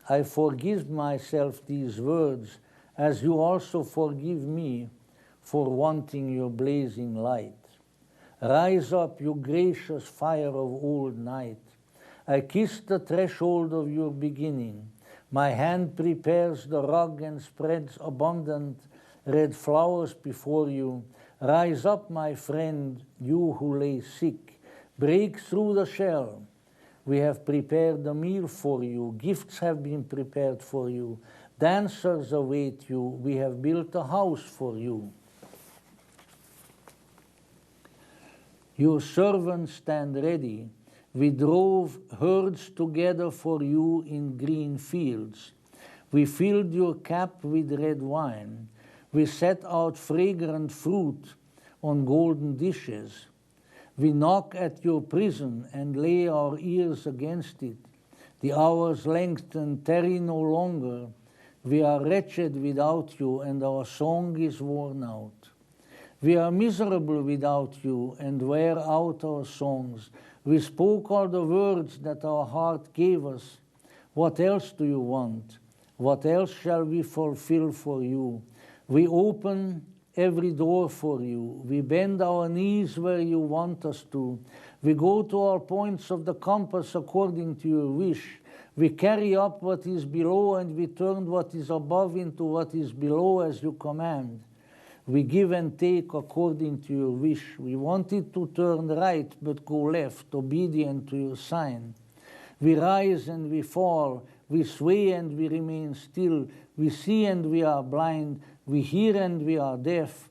I forgive myself these words, as you also forgive me for wanting your blazing light. Rise up, you gracious fire of old night. I kiss the threshold of your beginning. My hand prepares the rug and spreads abundant red flowers before you. Rise up, my friend, you who lay sick. Break through the shell. We have prepared a meal for you. Gifts have been prepared for you. Dancers await you. We have built a house for you. Your servants stand ready. We drove herds together for you in green fields. We filled your cap with red wine. We set out fragrant fruit on golden dishes. We knock at your prison and lay our ears against it. The hours lengthen, tarry no longer. We are wretched without you, and our song is worn out. We are miserable without you, and wear out our songs. We spoke all the words that our heart gave us. What else do you want? What else shall we fulfill for you? We open every door for you. We bend our knees where you want us to. We go to all points of the compass according to your wish. We carry up what is below, and we turn what is above into what is below as you command. We give and take according to your wish. We wanted to turn right, but go left, obedient to your sign. We rise and we fall. We sway and we remain still. We see and we are blind. We hear and we are deaf.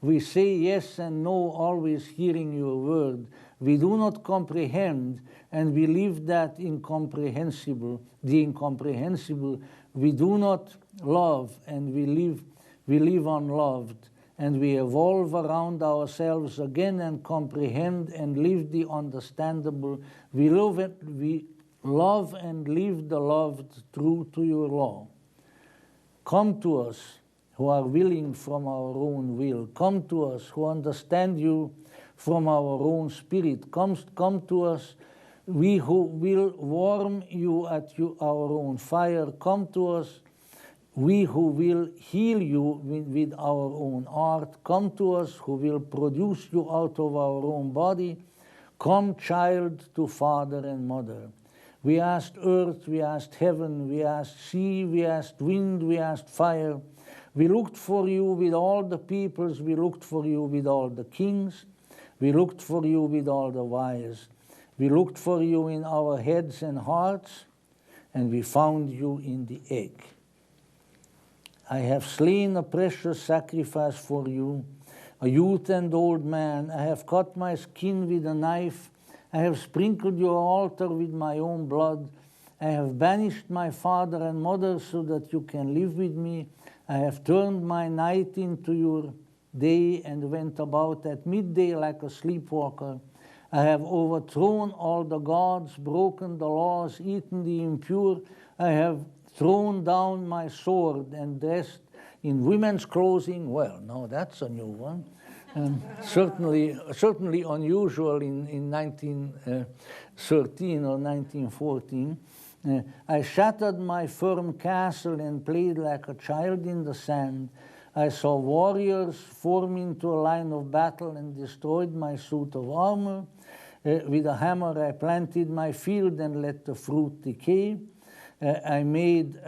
We say yes and no, always hearing your word. We do not comprehend, and we live that incomprehensible, the incomprehensible. We do not love, and we live unloved, and we evolve around ourselves again and comprehend and live the understandable. We love and live the loved true to your law. Come to us who are willing from our own will. Come to us who understand you from our own spirit. Come to us, we who will warm you at our own fire. Come to us, we who will heal you with our own art. Come to us who will produce you out of our own body. Come, child, to father and mother. We asked earth, we asked heaven, we asked sea, we asked wind, we asked fire. We looked for you with all the peoples, we looked for you with all the kings, we looked for you with all the wise. We looked for you in our heads and hearts, and we found you in the egg. I have slain a precious sacrifice for you, a youth and old man. I have cut my skin with a knife. I have sprinkled your altar with my own blood. I have banished my father and mother so that you can live with me. I have turned my night into your day and went about at midday like a sleepwalker. I have overthrown all the gods, broken the laws, eaten the impure. I have thrown down my sword and dressed in women's clothing. Well, now that's a new one. Certainly unusual in 1913 or 1914. I shattered my firm castle and played like a child in the sand. I saw warriors form into a line of battle and destroyed my suit of armor. With a hammer I planted my field and let the fruit decay. I made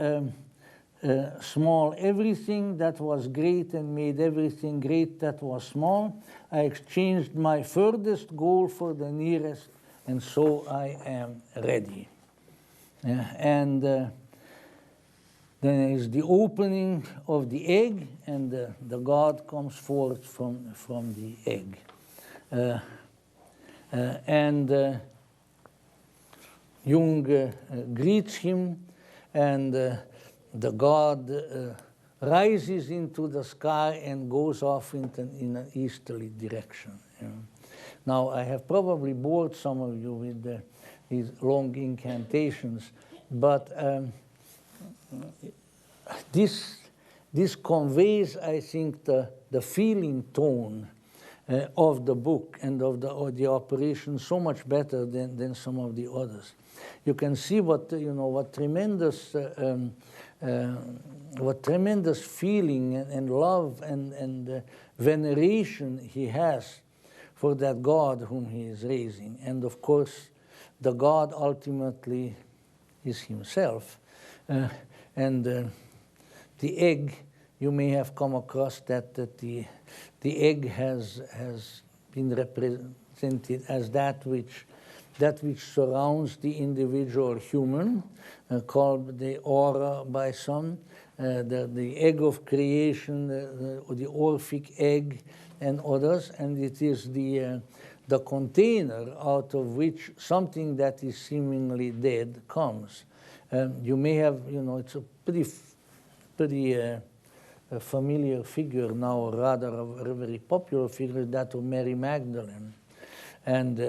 small everything that was great and made everything great that was small. I exchanged my furthest goal for the nearest, and so I am ready. And then is the opening of the egg, and the God comes forth from the egg. Jung greets him, and the God rises into the sky and goes off in an easterly direction. You know. Now, I have probably bored some of you with these long incantations, but this conveys, I think, the feeling tone of the book and of the operation so much better than some of the others. You can see what tremendous feeling and love and veneration he has for that God whom he is raising. And of course, the God ultimately is himself. And the egg, you may have come across that the egg has been represented as that which surrounds the individual human, called the aura by some, the egg of creation, the Orphic egg, and others, and it is the container out of which something that is seemingly dead comes. You may have, it's a pretty familiar figure now, or rather a very popular figure, that of Mary Magdalene. And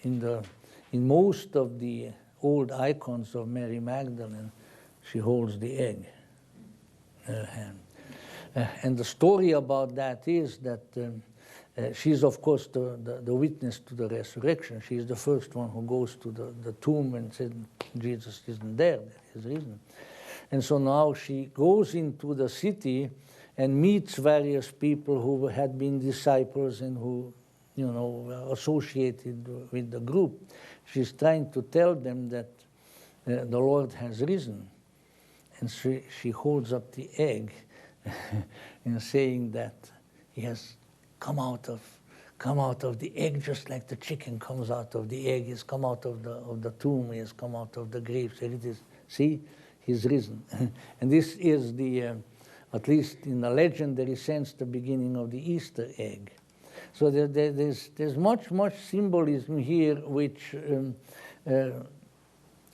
in most of the old icons of Mary Magdalene, she holds the egg in her hand. And the story about that is that she's, of course, the witness to the resurrection. She's the first one who goes to the tomb and said, Jesus isn't there, that is risen. And so now she goes into the city and meets various people who had been disciples and who, associated with the group. She's trying to tell them that the Lord has risen. And she holds up the egg in saying that he has come out of the egg, just like the chicken comes out of the egg. He's come out of the tomb. He has come out of the grave. So it is, see, he's risen. And this is at least in a legendary sense, the beginning of the Easter egg. So there's much symbolism here, which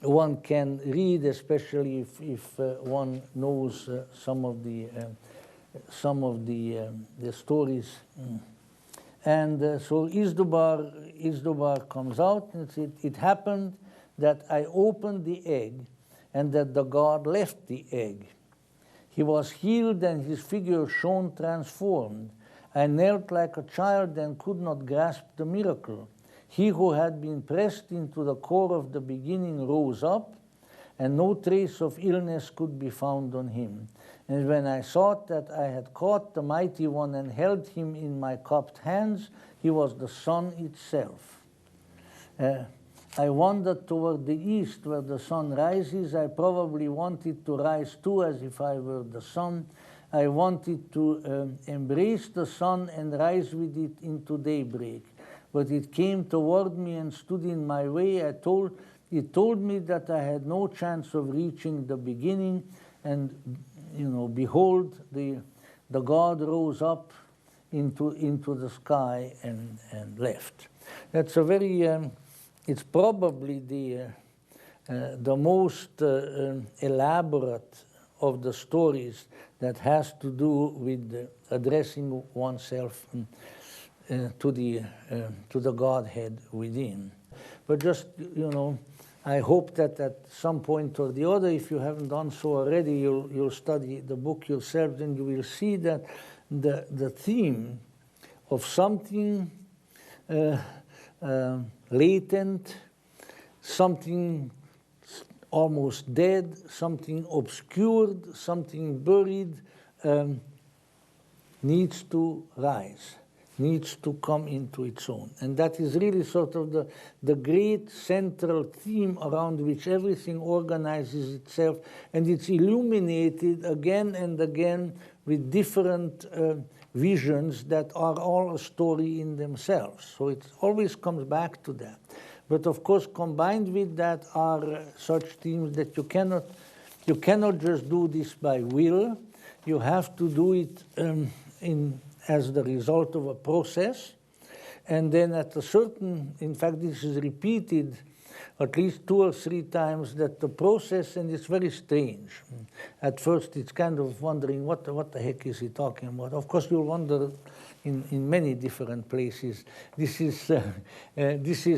one can read, especially if one knows some of the stories. And so Isdubar comes out and says, it happened that I opened the egg and that the God left the egg. He was healed and his figure shone transformed. I knelt like a child and could not grasp the miracle. He who had been pressed into the core of the beginning rose up, and no trace of illness could be found on him. And when I thought that I had caught the Mighty One and held him in my cupped hands, he was the sun itself. I wandered toward the east where the sun rises. I probably wanted to rise too, as if I were the sun. I wanted to embrace the sun and rise with it into daybreak. But it came toward me and stood in my way. It told me that I had no chance of reaching the beginning. And, behold, the god rose up into the sky and left. That's a very, it's probably the most elaborate of the stories that has to do with addressing oneself to the Godhead within. But just, I hope that at some point or the other, if you haven't done so already, you'll study the book yourself, then you will see that the theme of something latent, something almost dead, something obscured, something buried, needs to rise, needs to come into its own. And that is really sort of the great central theme around which everything organizes itself, and it's illuminated again and again with different visions that are all a story in themselves. So it always comes back to that. But of course, combined with that are such themes that you cannot just do this by will. You have to do it as the result of a process. And then at a certain, in fact, this is repeated at least 2 or 3 times, that the process, and it's very strange. At first, it's kind of wondering, what the heck is he talking about? Of course, you'll wonder in many different places. This is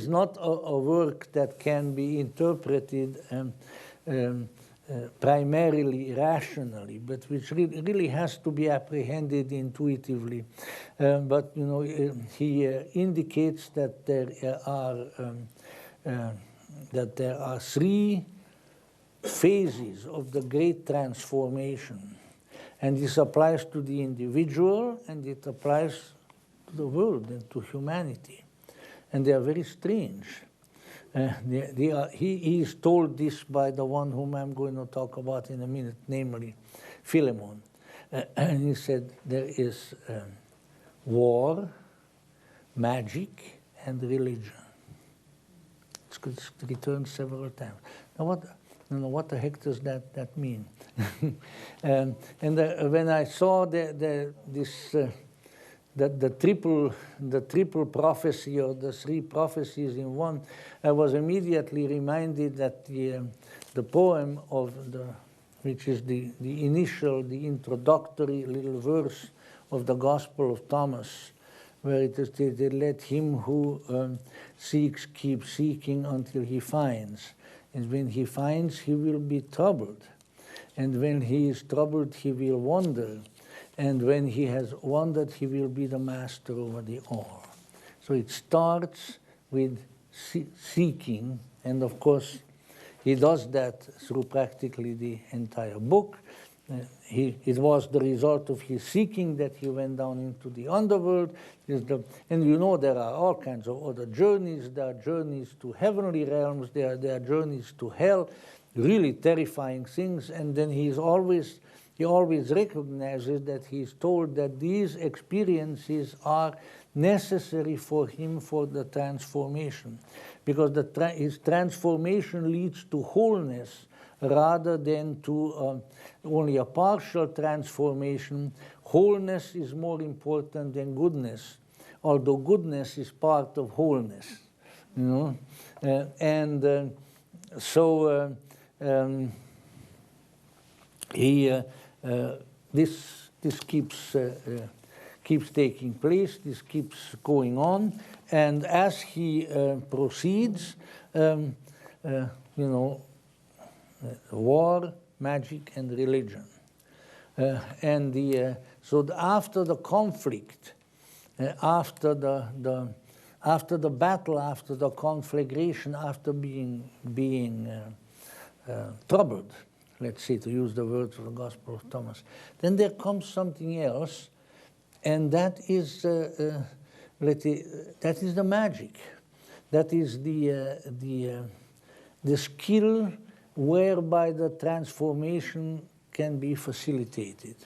not a work that can be interpreted primarily rationally, but which really has to be apprehended intuitively. But he indicates that there are 3 phases of the great transformation. And this applies to the individual, and it applies to the world and to humanity. And they are very strange. He is told this by the one whom I'm going to talk about in a minute, namely Philemon. And he said there is war, magic, and religion. It's returned several times. Now what the heck does that mean? And when I saw the triple prophecy, or the 3 prophecies in one, I was immediately reminded that the poem of which is the introductory little verse of the Gospel of Thomas, where it is stated, "Let him who seeks keep seeking until he finds. And when he finds, he will be troubled. And when he is troubled, he will wander. And when he has wandered, he will be the master over the all." So it starts with seeking, and of course, he does that through practically the entire book. It was the result of his seeking that he went down into the underworld. And there are all kinds of other journeys. There are journeys to heavenly realms. There are journeys to hell, really terrifying things. And then he always recognizes that he's told that these experiences are necessary for him for the transformation, because his transformation leads to wholeness rather than to only a partial transformation. Wholeness is more important than goodness, although goodness is part of wholeness. This keeps taking place. This keeps going on, and as he proceeds, war, magic, and religion. After the conflict, after the battle, after the conflagration, after being troubled, let's say, to use the words of the Gospel of Thomas, then there comes something else, and that is the magic. That is the skill whereby the transformation can be facilitated.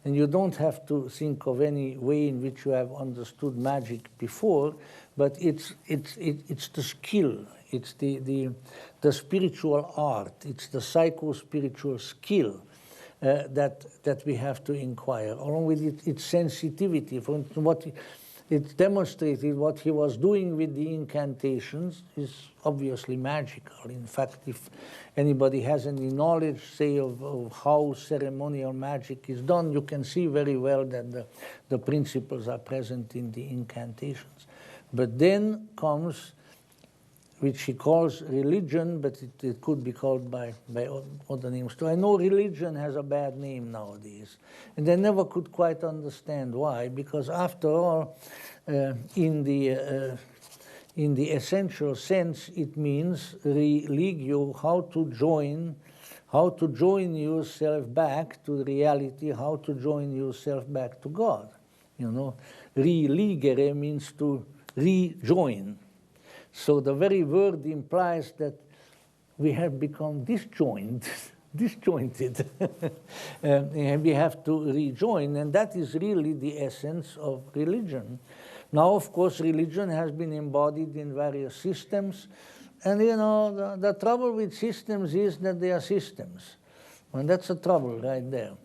And you don't have to think of any way in which you have understood magic before, but it's the skill, it's the spiritual art, it's the psycho-spiritual skill that we have to inquire, along with its sensitivity. For what it demonstrated, what he was doing with the incantations is obviously magical. In fact, if anybody has any knowledge, say, of how ceremonial magic is done, you can see very well that the principles are present in the incantations. But then comes, which he calls religion, but it could be called by other names too. I know religion has a bad name nowadays, and I never could quite understand why, because after all, in the essential sense, it means religio, how to join yourself back to reality, how to join yourself back to God. You know, religere means to rejoin. So the very word implies that we have become disjointed, and we have to rejoin, and that is really the essence of religion. Now, of course, religion has been embodied in various systems, and you know, the trouble with systems is that they are systems, and that's a trouble right there,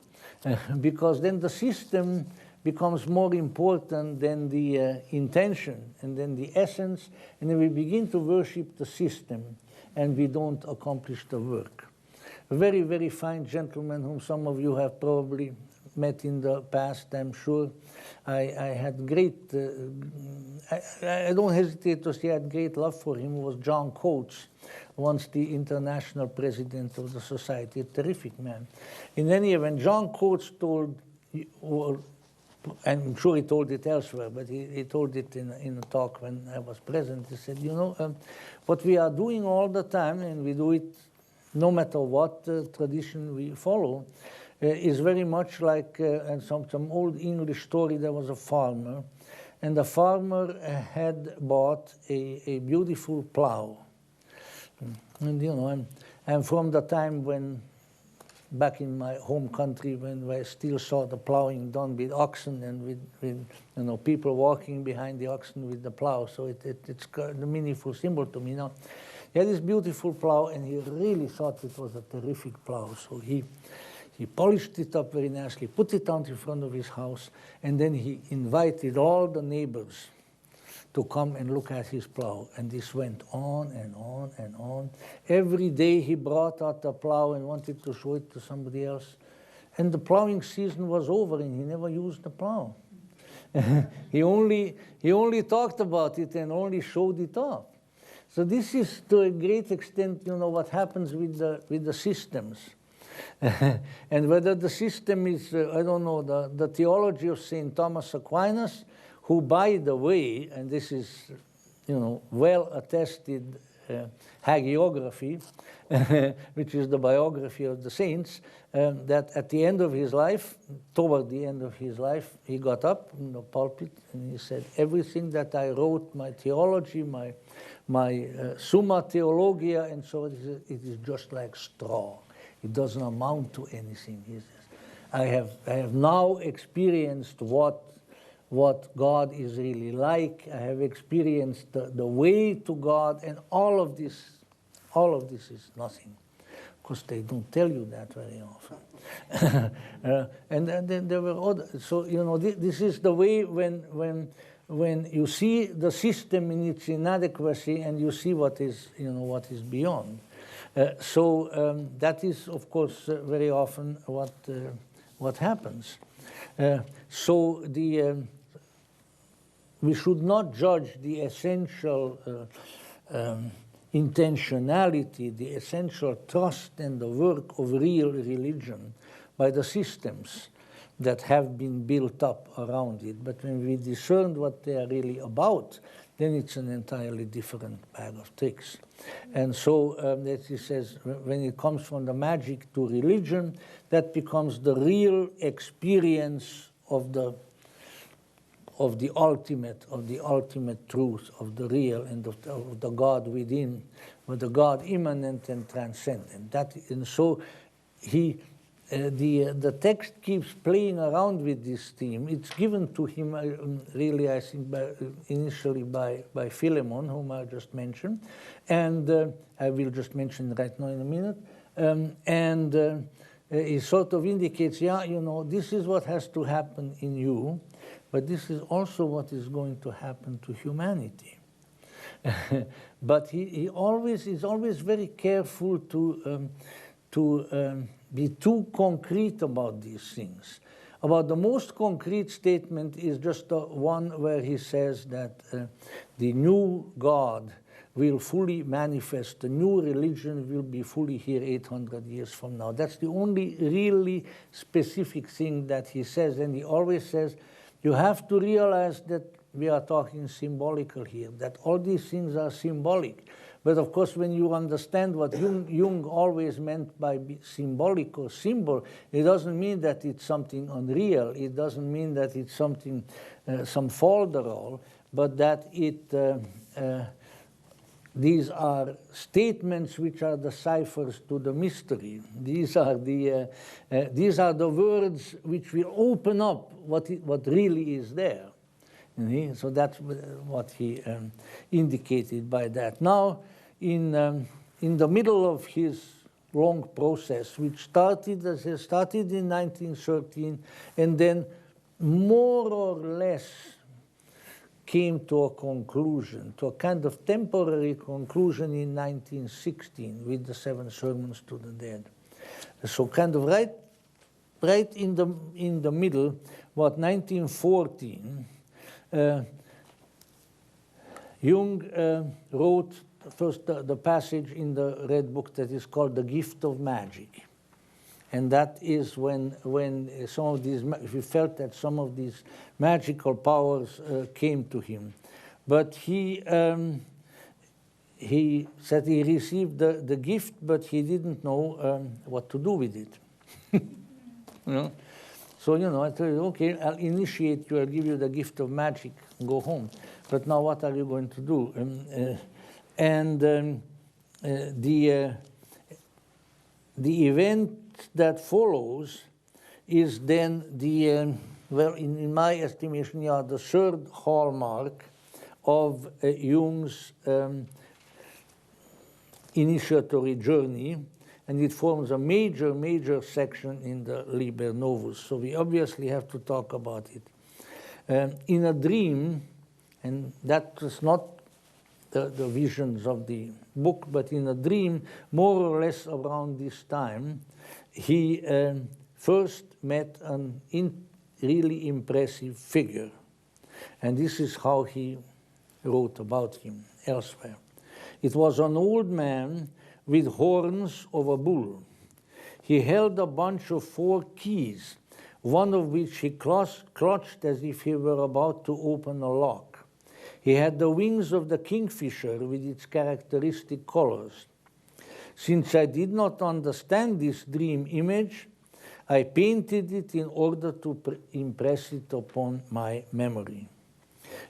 because then the system becomes more important than the intention and then the essence, and then we begin to worship the system and we don't accomplish the work. A very, very fine gentleman whom some of you have probably met in the past, I'm sure. I had great, I don't hesitate to say I had great love for him, was John Coates, once the international president of the society, a terrific man. In any event, John Coates told, I'm sure he told it elsewhere, but he told it in a talk when I was present. He said, you know, what we are doing all the time, and we do it no matter what tradition we follow, is very much like some old English story. There was a farmer, and the farmer had bought a beautiful plow. And you know, I'm from the time when, back in my home country, when I still saw the plowing done with oxen and with you know, people walking behind the oxen with the plow. So it's a meaningful symbol to me now. He had this beautiful plow, and he really thought it was a terrific plow. So he polished it up very nicely, put it out in front of his house, and then he invited all the neighbors to come and look at his plow. And this went on and on and on. Every day he brought out the plow and wanted to show it to somebody else. And the plowing season was over, and he never used the plow. he only talked about it and only showed it off. So this is, to a great extent, you know, what happens with the systems. And whether the system is, I don't know, the theology of St. Thomas Aquinas, who, by the way, and this is, you know, well-attested hagiography, which is the biography of the saints, that at the end of his life, toward the end of his life, he got up in the pulpit and he said, everything that I wrote, my theology, my Summa Theologia, and so it is just like straw. It doesn't amount to anything. He says, I have now experienced what God is really like. I have experienced the way to God, and all of this is nothing. Of course, they don't tell you that very often. And then there were other. So you know, this is the way when you see the system in its inadequacy, and you see what is, you know, what is beyond. So that is, of course, very often what happens. So we should not judge the essential intentionality, the essential trust and the work of real religion by the systems that have been built up around it. But when we discern what they are really about, then it's an entirely different bag of tricks. And so, as he says, when it comes from the magic to religion, that becomes the real experience of of the ultimate truth, of the real, and of the God within, of the God immanent and transcendent. And so the text keeps playing around with this theme. It's given to him, really, I think, initially by Philemon, whom I just mentioned, and I will just mention right now in a minute. It sort of indicates, yeah, you know, this is what has to happen in you, but this is also what is going to happen to humanity. But he is always very careful to be too concrete about these things. About the most concrete statement is just the one where he says that the new God will fully manifest, the new religion will be fully here 800 years from now. That's the only really specific thing that he says, and he always says, you have to realize that we are talking symbolical here, that all these things are symbolic. But of course, when you understand what Jung always meant by symbolic or symbol, it doesn't mean that it's something unreal. It doesn't mean that it's something, some Folderol, but that these are statements which are the ciphers to the mystery. These are the words which will open up what really is there. So that's what he indicated by that. Now, in the middle of his long process, which started in 1913, and then more or less came to a conclusion, to a kind of temporary conclusion in 1916 with the 7 Sermons to the Dead. So kind of right in the middle, what 1914. Jung wrote first the passage in the Red Book that is called The Gift of Magic. And that is when some of these, he felt that some of these magical powers came to him. But he said he received the gift, but he didn't know what to do with it. You know? So, you know, I told you, okay, I'll initiate you, I'll give you the gift of magic, go home. But now what are you going to do? The event that follows is then well, in my estimation, yeah, the third hallmark of Jung's initiatory journey, and it forms a major section in the Liber Novus. So we obviously have to talk about it. In a dream, and that is not the visions of the book, but in a dream, more or less around this time, he first met an really impressive figure. And this is how he wrote about him elsewhere. It was an old man with horns of a bull. He held a bunch of 4 keys, one of which he clutched as if he were about to open a lock. He had the wings of the Kingfisher with its characteristic colors. Since I did not understand this dream image, I painted it in order to impress it upon my memory.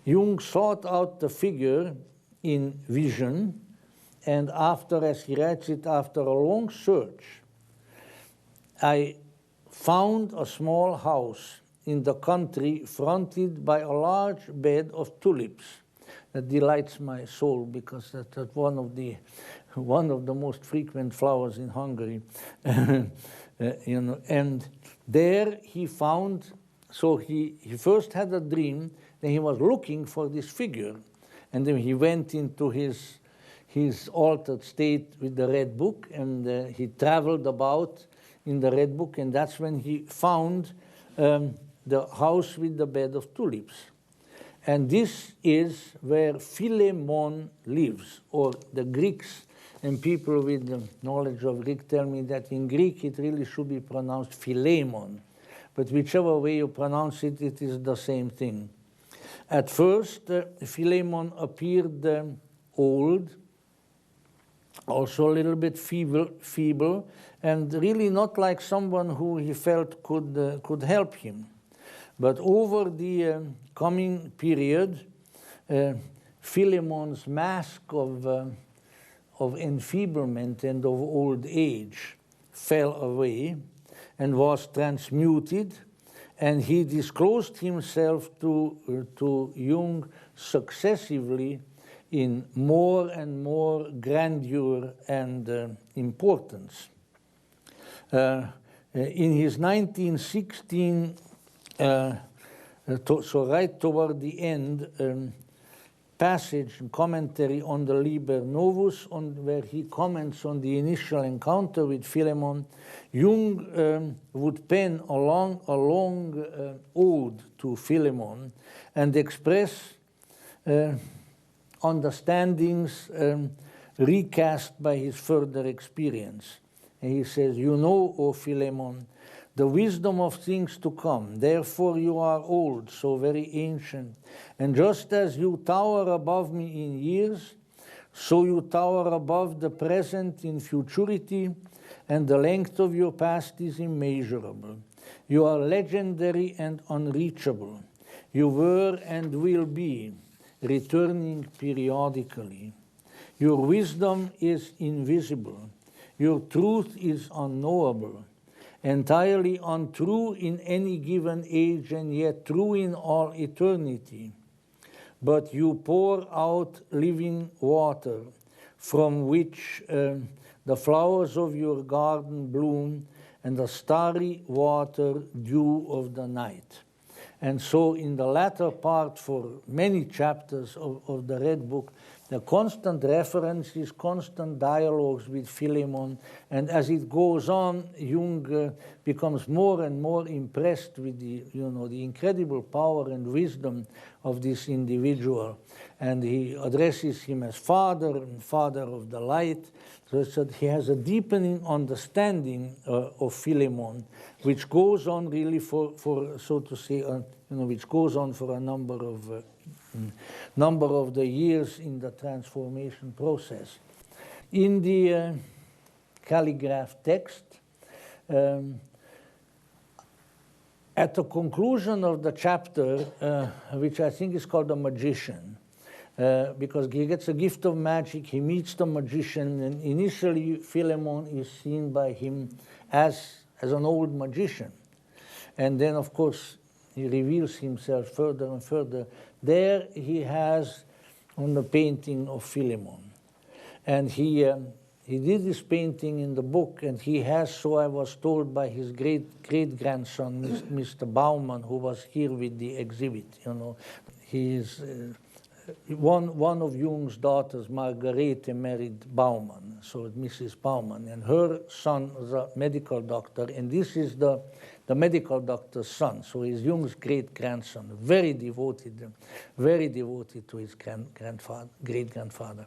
Jung sought out the figure in vision, and after, as he writes it, after a long search, I found a small house in the country fronted by a large bed of tulips. That delights my soul because that's one of the most frequent flowers in Hungary. You know, and there he found, so he first had a dream, then he was looking for this figure, and then he went into his altered state with the Red Book, and he traveled about in the Red Book, and that's when he found the house with the bed of tulips. And this is where Philemon lives, or the Greeks and people with the knowledge of Greek tell me that in Greek it really should be pronounced Philemon. But whichever way you pronounce it, it is the same thing. At first, Philemon appeared old, also a little bit feeble, and really not like someone who he felt could help him. But over the coming period, Philemon's mask of enfeeblement and of old age fell away and was transmuted, and he disclosed himself to Jung successively in more and more grandeur and importance. In his 1916, so right toward the end, passage and commentary on the Liber Novus, where he comments on the initial encounter with Philemon, Jung would pen a long ode to Philemon and express understandings recast by his further experience. And he says, "You know, O Philemon, the wisdom of things to come. Therefore you are old, so very ancient. And just as you tower above me in years, so you tower above the present in futurity, and the length of your past is immeasurable. You are legendary and unreachable. You were and will be, returning periodically. Your wisdom is invisible. Your truth is unknowable, entirely untrue in any given age and yet true in all eternity. But you pour out living water, from which the flowers of your garden bloom, and the starry water dew of the night." And so in the latter part, for many chapters of the Red Book, the constant references, constant dialogues with Philemon, and as it goes on, Jung becomes more and more impressed with the incredible power and wisdom of this individual, and he addresses him as Father and Father of the Light. So he has a deepening understanding of Philemon, which goes on really for so to say, which goes on for a number of the years in the transformation process. In the calligraph text, at the conclusion of the chapter, which I think is called The Magician, because he gets a gift of magic, he meets the magician, and initially Philemon is seen by him as an old magician. And then, of course, he reveals himself further and further. There he has on the painting of Philemon. And he did this painting in the book, and he has, so I was told by his great-grandson, Mr. Baumann, who was here with the exhibit. He is one of Jung's daughters, Margarete, married Baumann, so Mrs. Baumann, and her son was a medical doctor, and this is the medical doctor's son, so he's Jung's great-grandson, very devoted to his great-grandfather.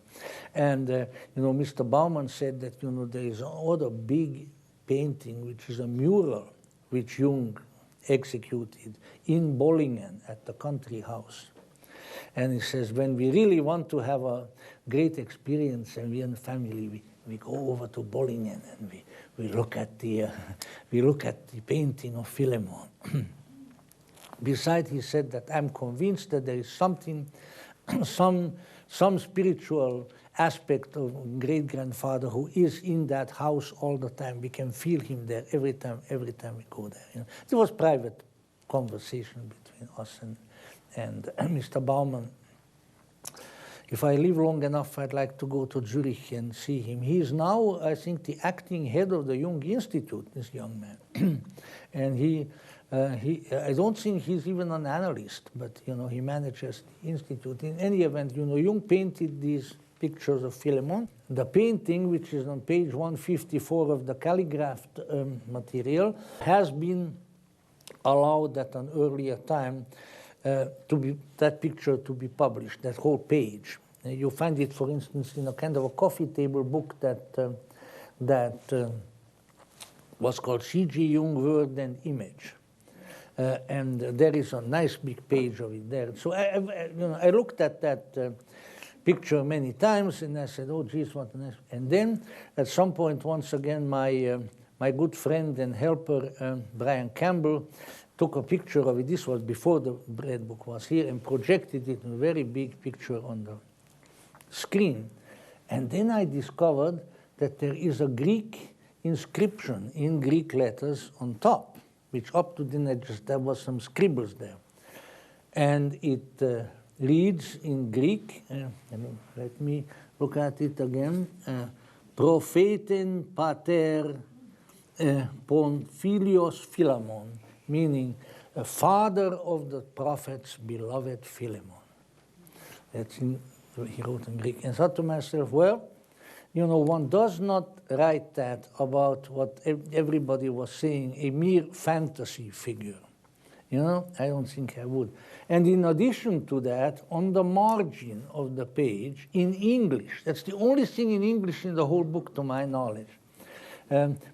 And Mr. Baumann said that there is another big painting, which is a mural, which Jung executed in Bollingen at the country house. And he says, when we really want to have a great experience, and we in the family, we go over to Bollingen and we look at the painting of Philemon. Besides, he said that I'm convinced that there is something, some spiritual aspect of great-grandfather who is in that house all the time. We can feel him there every time we go there. It was private conversation between us and Mr. Baumann. If I live long enough, I'd like to go to Zurich and see him. He is now, I think, the acting head of the Jung Institute, this young man. And I don't think he's even an analyst, but he manages the institute. In any event, Jung painted these pictures of Philemon. The painting, which is on page 154 of the calligraphed material, has been allowed at an earlier time that picture to be published, that whole page. You find it, for instance, in a kind of a coffee table book that was called C.G. Jung, Word and Image. And there is a nice big page of it there. So I looked at that picture many times, and I said, oh, geez, what a nice... And then, at some point, once again, my good friend and helper, Brian Campbell, took a picture of it. This was before the Red Book was here, and projected it in a very big picture on the screen. And then I discovered that there is a Greek inscription in Greek letters on top, which up to then there was some scribbles there. And it reads in Greek, let me look at it again, Propheten pater pon filios Philemon, meaning father of the prophets, beloved Philemon. That's in, he wrote in Greek. And I thought to myself, well, you know, one does not write that about what everybody was saying, a mere fantasy figure. You know, I don't think I would. And in addition to that, on the margin of the page, in English, that's the only thing in English in the whole book to my knowledge,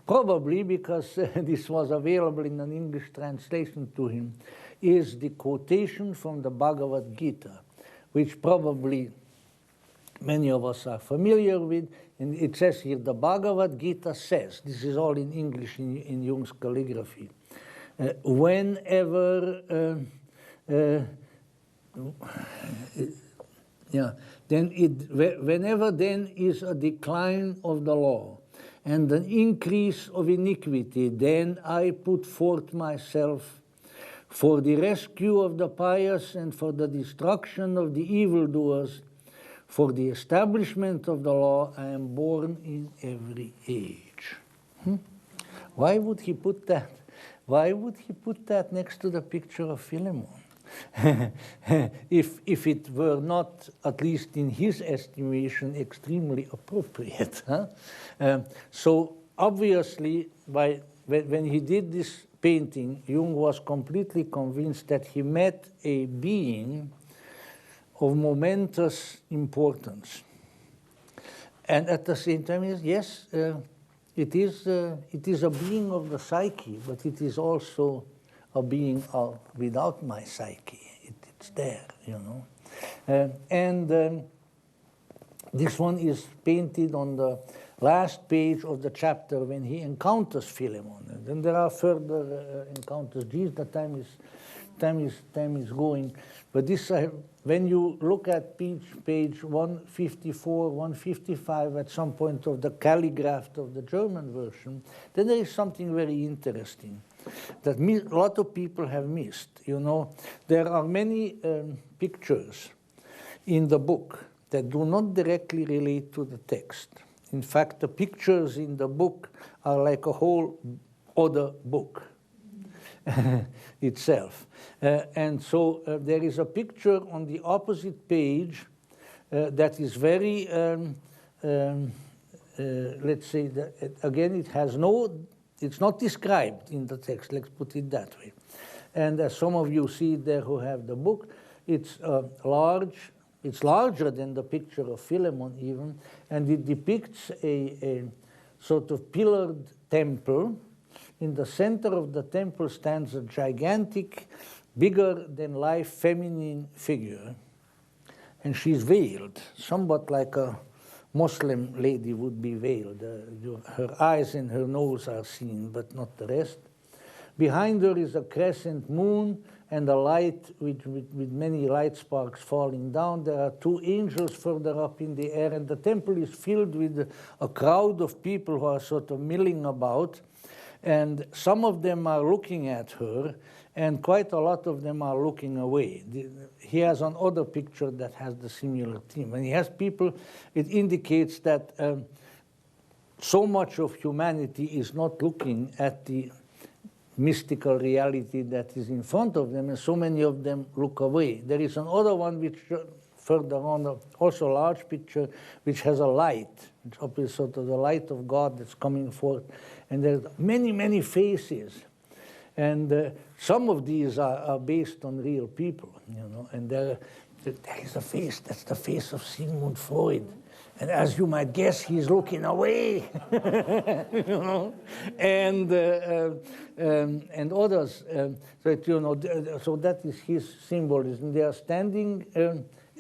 probably because this was available in an English translation to him, is the quotation from the Bhagavad Gita, which probably many of us are familiar with. And it says here, the Bhagavad Gita says, this is all in English in Jung's calligraphy, whenever whenever then is a decline of the law and an increase of iniquity, then I put forth myself for the rescue of the pious and for the destruction of the evildoers. For the establishment of the law, I am born in every age. Why would he put that? Why would he put that next to the picture of Philemon? if it were not, at least in his estimation, extremely appropriate. So obviously, when he did this painting, Jung was completely convinced that he met a being of momentous importance. And at the same time, yes, it is a being of the psyche, but it is also a being without my psyche. It's there, you know. This one is painted on the last page of the chapter when he encounters Philemon. And then there are further encounters. Geez, the time is going. But this, when you look at page 154, 155, at some point of the calligraph of the German version, then there is something very interesting that a lot of people have missed. You know, there are many pictures in the book that do not directly relate to the text. In fact, the pictures in the book are like a whole other book itself. And so there is a picture on the opposite page that is very, let's say, that, again, it has no, it's not described in the text, let's put it that way. And as some of you see there who have the book, it's large, it's larger than the picture of Philemon even, and it depicts a sort of pillared temple. In the center of the temple stands a gigantic, bigger-than-life feminine figure, and she's veiled, somewhat like a Muslim lady would be veiled. Her eyes and her nose are seen, but not the rest. Behind her is a crescent moon and a light with many light sparks falling down. There are two angels further up in the air, and the temple is filled with a crowd of people who are sort of milling about. And some of them are looking at her, and quite a lot of them are looking away. He has another picture that has the similar theme. And he has people, it indicates that so much of humanity is not looking at the mystical reality that is in front of them, and so many of them look away. There is another one which further on, also a large picture, which has a light, which is sort of the light of God that's coming forth. And there's many, many faces. And some of these are based on real people, you know. And there is a face, that's the face of Sigmund Freud. And as you might guess, he's looking away, you know. And others, that, you know, so that is his symbolism. They are standing,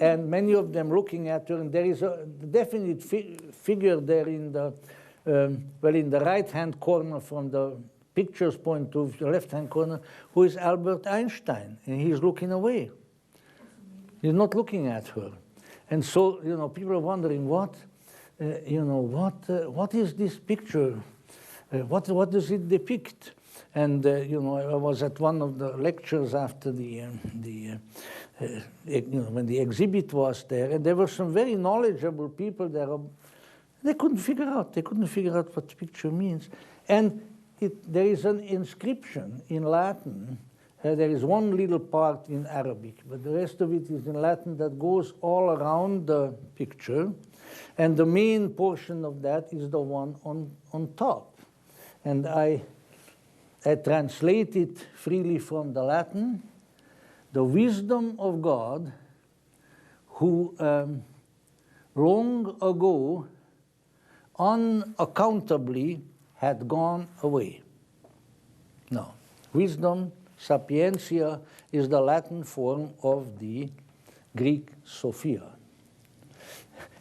and many of them looking at her. And there is a definite figure there in the, well, in the right-hand corner from the picture's point of view, left-hand corner, who is Albert Einstein, and he's looking away. He's not looking at her. And so, you know, people are wondering what is this picture? What does it depict? And you know, I was at one of the lectures after when the exhibit was there, and there were some very knowledgeable people there. They couldn't figure out what the picture means. And there is an inscription in Latin. There is one little part in Arabic, but the rest of it is in Latin that goes all around the picture. And the main portion of that is the one on top. And I translate it freely from the Latin. The wisdom of God, who long ago unaccountably had gone away. Now, wisdom, sapientia, is the Latin form of the Greek Sophia.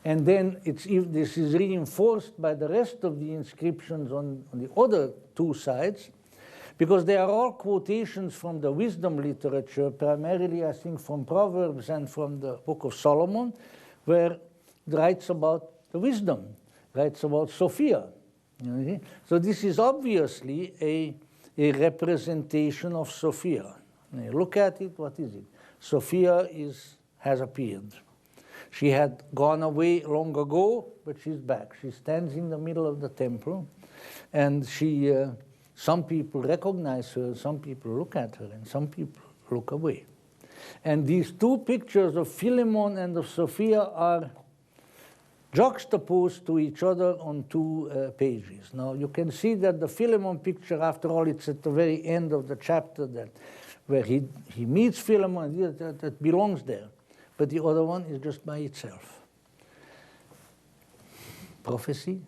And then this is reinforced by the rest of the inscriptions on the other two sides, because they are all quotations from the wisdom literature, primarily, I think, from Proverbs and from the Book of Solomon, where it writes about the wisdom, writes about Sophia. You know, so this is obviously a representation of Sophia. You look at it, what is it? Sophia has appeared. She had gone away long ago, but she's back. She stands in the middle of the temple, and some people recognize her, some people look at her, and some people look away. And these two pictures of Philemon and of Sophia are juxtaposed to each other on two pages. Now, you can see that the Philemon picture, after all, it's at the very end of the chapter where he meets Philemon, that belongs there. But the other one is just by itself. Prophecy?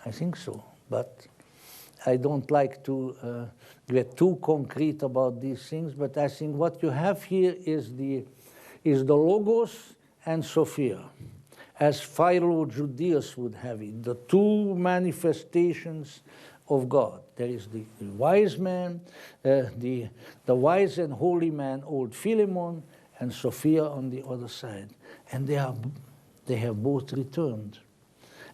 I think so. But I don't like to get too concrete about these things, but I think what you have here is the Logos and Sophia, as Philo-Judaeus would have it, the two manifestations of God. There is the wise man, the wise and holy man, old Philemon, and Sophia on the other side. And they have both returned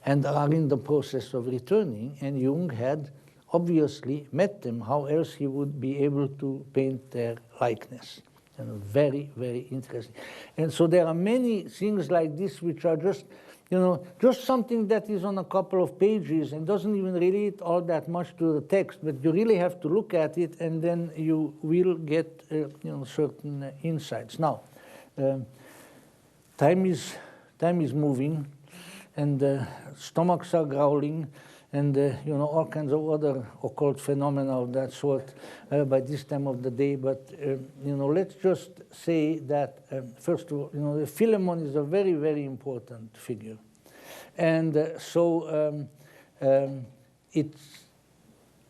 and are in the process of returning, and Jung had obviously met them. How else he would be able to paint their likeness? And very, very interesting. And so there are many things like this which are just, just something that is on a couple of pages and doesn't even relate all that much to the text, but you really have to look at it, and then you will get, certain insights. Now, time is moving, and stomachs are growling, and all kinds of other occult phenomena of that sort by this time of the day. But let's just say that first of all, Philemon is a very, very important figure, and so it's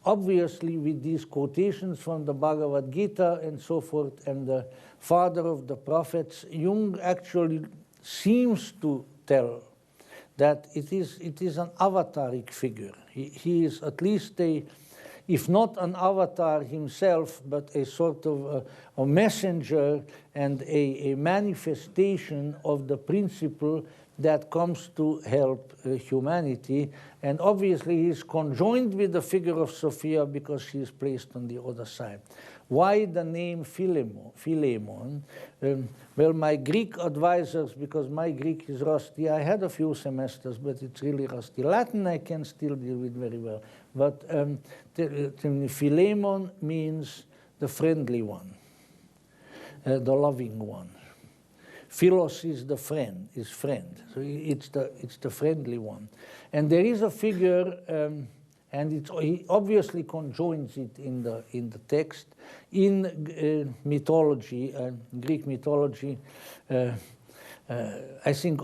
obviously with these quotations from the Bhagavad Gita and so forth, and the father of the prophets, Jung actually seems to tell that it is an avataric figure. He is at least if not an avatar himself, but a sort of a messenger and a manifestation of the principle that comes to help humanity. And obviously he is conjoined with the figure of Sophia because she is placed on the other side. Why the name Philemon? Well, my Greek advisors, because my Greek is rusty, I had a few semesters, but it's really rusty. Latin I can still deal with very well. But Philemon means the friendly one, the loving one. Philos is the friend, is friend. So it's the friendly one. And there is a figure, and he obviously conjoins it in the text. In mythology, Greek mythology, I think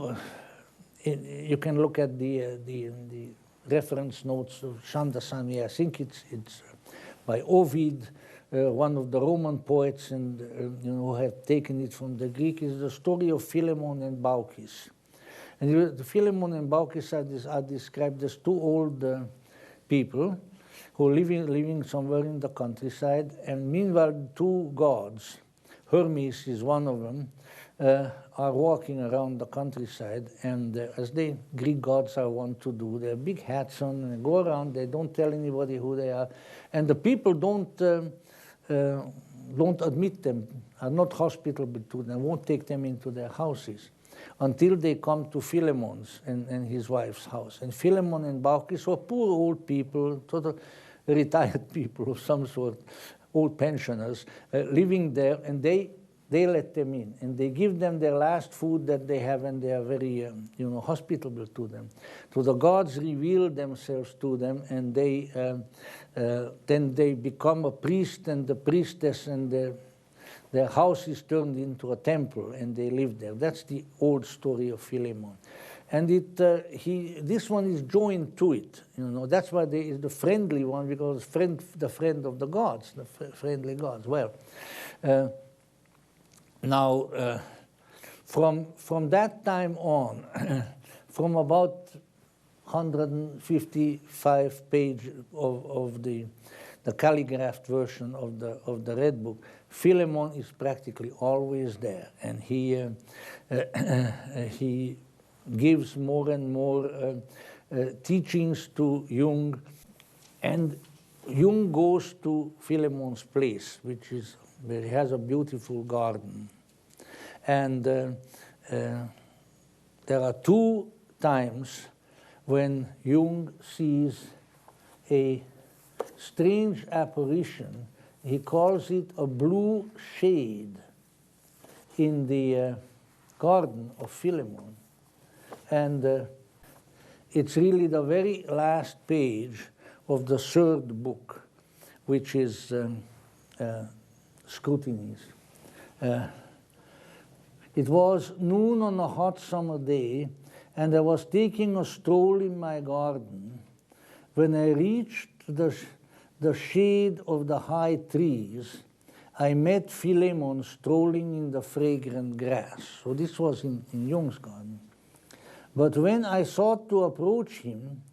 you can look at the reference notes of Chandasani. I think it's by Ovid, one of the Roman poets, and who have taken it from the Greek, is the story of Philemon and Baucis. And the Philemon and Baucis are described as two old people, who living somewhere in the countryside, and meanwhile two gods, Hermes is one of them, are walking around the countryside, and as the Greek gods are wont to do, they have big hats on, and they go around, they don't tell anybody who they are, and the people don't admit them, are not hospitable to them, won't take them into their houses until they come to Philemon's and his wife's house. And Philemon and Baucis were poor old people, sort of retired people of some sort, old pensioners, living there, and they let them in, and they give them their last food that they have, and they are very, hospitable to them. So the gods reveal themselves to them, and they then they become a priest and the priestess, and their house is turned into a temple, and they live there. That's the old story of Philemon. And this one is joined to it. That's why there is the friendly one, because the friend of the gods, the friendly gods. Well, now, from that time on, from about 155 pages of the calligraphed version of the Red Book, Philemon is practically always there, and he gives more and more teachings to Jung, and Jung goes to Philemon's place, which is where he has a beautiful garden. And there are two times when Jung sees a strange apparition. He calls it a blue shade in the garden of Philemon. And it's really the very last page of the third book, which is Scrutinies. It was noon on a hot summer day, and I was taking a stroll in my garden when I reached the shade of the high trees. I met Philemon strolling in the fragrant grass. So this was in Jung's garden. But when I sought to approach him,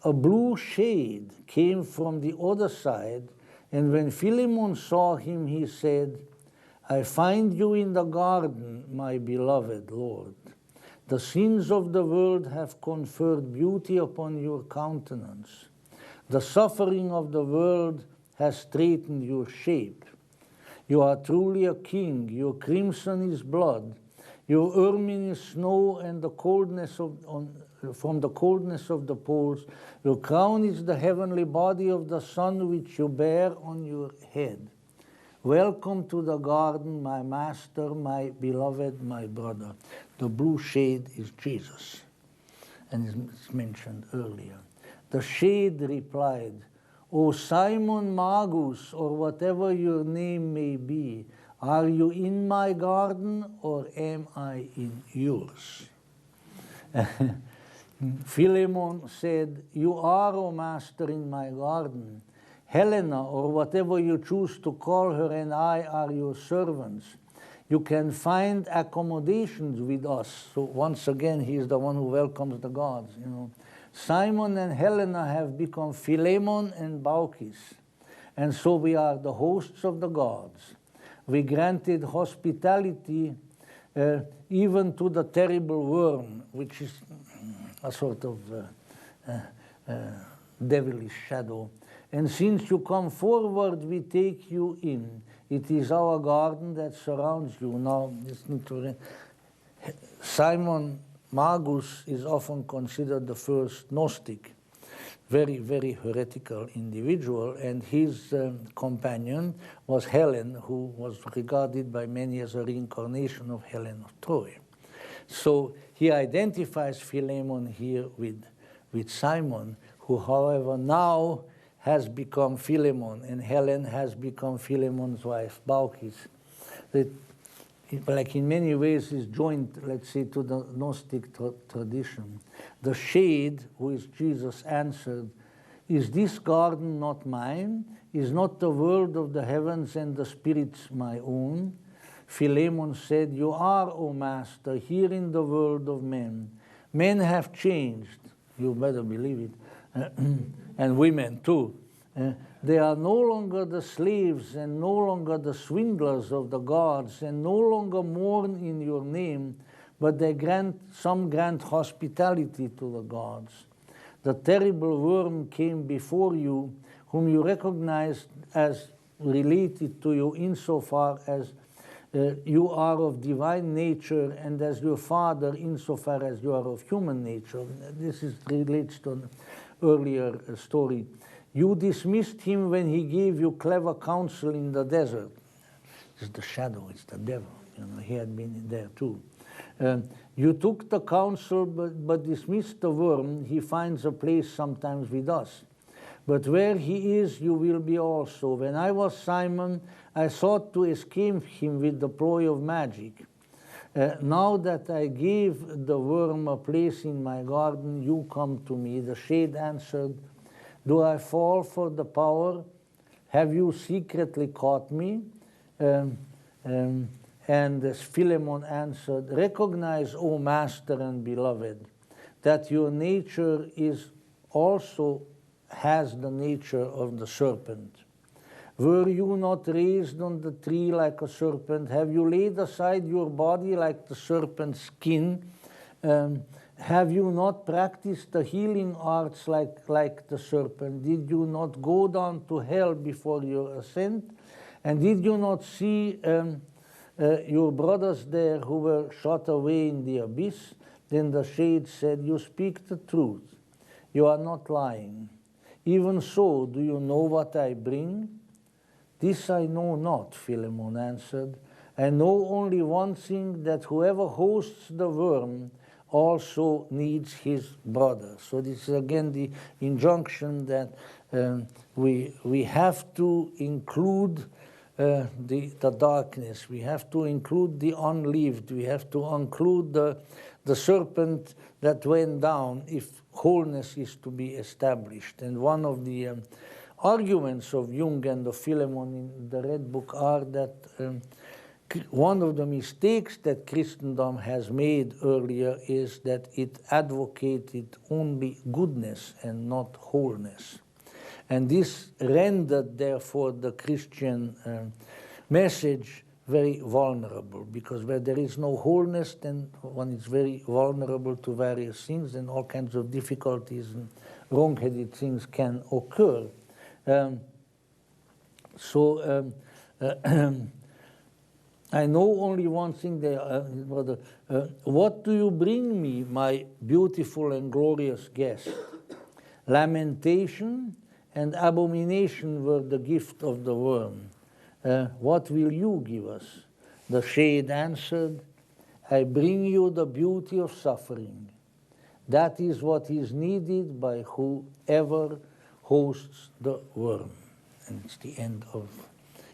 a blue shade came from the other side, and when Philemon saw him, he said, I find you in the garden, my beloved Lord. The sins of the world have conferred beauty upon your countenance. The suffering of the world has straightened your shape. You are truly a king. Your crimson is blood. Your ermine is snow, and the coldness from the coldness of the poles. Your crown is the heavenly body of the sun which you bear on your head. Welcome to the garden, my master, my beloved, my brother. The blue shade is Jesus, and it's mentioned earlier. The shade replied, O Simon Magus, or whatever your name may be, are you in my garden, or am I in yours? Philemon said, you are, O master, in my garden. Helena, or whatever you choose to call her, and I are your servants. You can find accommodations with us. So once again, he is the one who welcomes the gods. Simon and Helena have become Philemon and Baucis, and so we are the hosts of the gods. We granted hospitality even to the terrible worm, which is a sort of devilish shadow. And since you come forward, we take you in. It is our garden that surrounds you. Now, Simon Magus is often considered the first Gnostic, very, very heretical individual, and his companion was Helen, who was regarded by many as a reincarnation of Helen of Troy. So he identifies Philemon here with Simon, who, however, now has become Philemon, and Helen has become Philemon's wife, Baucis. That, like in many ways, is joined, let's say, to the Gnostic tradition. The shade, who is Jesus, answered, is this garden not mine? Is not the world of the heavens and the spirits my own? Philemon said, you are, O master, here in the world of men. Men have changed, you better believe it, and women too. They are no longer the slaves and no longer the swindlers of the gods and no longer mourn in your name, but they grant hospitality to the gods. The terrible worm came before you, whom you recognized as related to you insofar as you are of divine nature and as your father insofar as you are of human nature. This relates to an earlier story. You dismissed him when he gave you clever counsel in the desert. It's the shadow, it's the devil. You know, he had been there too. You took the counsel but dismissed the worm. He finds a place sometimes with us. But where he is, you will be also. When I was Simon, I sought to escape him with the ploy of magic. Now that I gave the worm a place in my garden, you come to me. The shade answered, do I fall for the power? Have you secretly caught me? And as Philemon answered, recognize, O master and beloved, that your nature is also has the nature of the serpent. Were you not raised on the tree like a serpent? Have you laid aside your body like the serpent's skin? Have you not practiced the healing arts like the serpent? Did you not go down to hell before your ascent? And did you not see your brothers there who were shot away in the abyss? Then the shade said, you speak the truth. You are not lying. Even so, do you know what I bring? This I know not, Philemon answered. I know only one thing, that whoever hosts the worm also needs his brother. So this is again the injunction that we have to include the darkness, we have to include the unlived, we have to include the serpent that went down if wholeness is to be established. And one of the arguments of Jung and of Philemon in the Red Book are that one of the mistakes that Christendom has made earlier is that it advocated only goodness and not wholeness. And this rendered, therefore, the Christian message very vulnerable, because where there is no wholeness, then one is very vulnerable to various things, and all kinds of difficulties and wrong-headed things can occur. I know only one thing there, brother. What do you bring me, my beautiful and glorious guest? Lamentation and abomination were the gift of the worm. What will you give us? The shade answered, I bring you the beauty of suffering. That is what is needed by whoever hosts the worm. And it's the end of,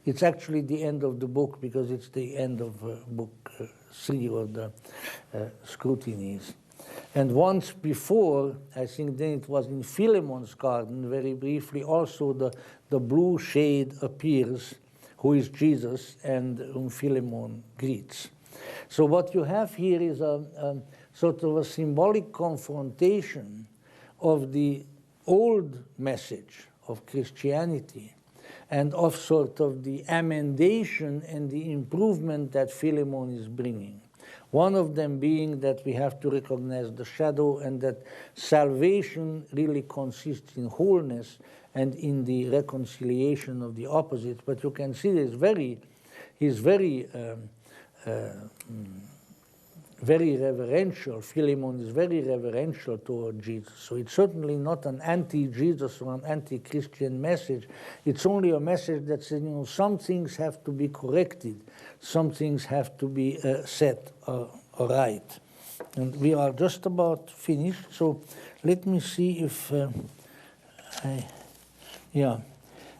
it's actually the end of the book, because it's the end of book 3 of the scrutinies. And once before, I think then it was in Philemon's garden, very briefly, also the blue shade appears, who is Jesus, and whom Philemon greets. So what you have here is a sort of a symbolic confrontation of the old message of Christianity and of sort of the amendation and the improvement that Philemon is bringing. One of them being that we have to recognize the shadow, and that salvation really consists in wholeness and in the reconciliation of the opposites. But you can see he's very reverential. Philemon is very reverential toward Jesus. So it's certainly not an anti-Jesus or an anti-Christian message. It's only a message that says, you know, some things have to be corrected, some things have to be set right. And we are just about finished. So let me see if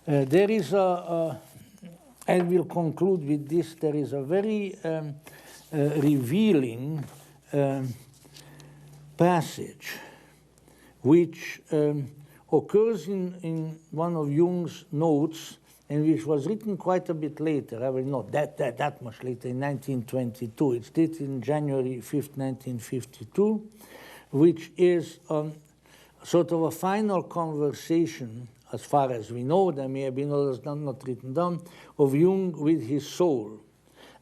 there is I will conclude with this. There is a very revealing passage which occurs in one of Jung's notes, and which was written quite a bit later. I will not that much later, in 1922. It's dated in January 5th, 1952, which is sort of a final conversation as far as we know, there may have been others not written down, of Jung with his soul.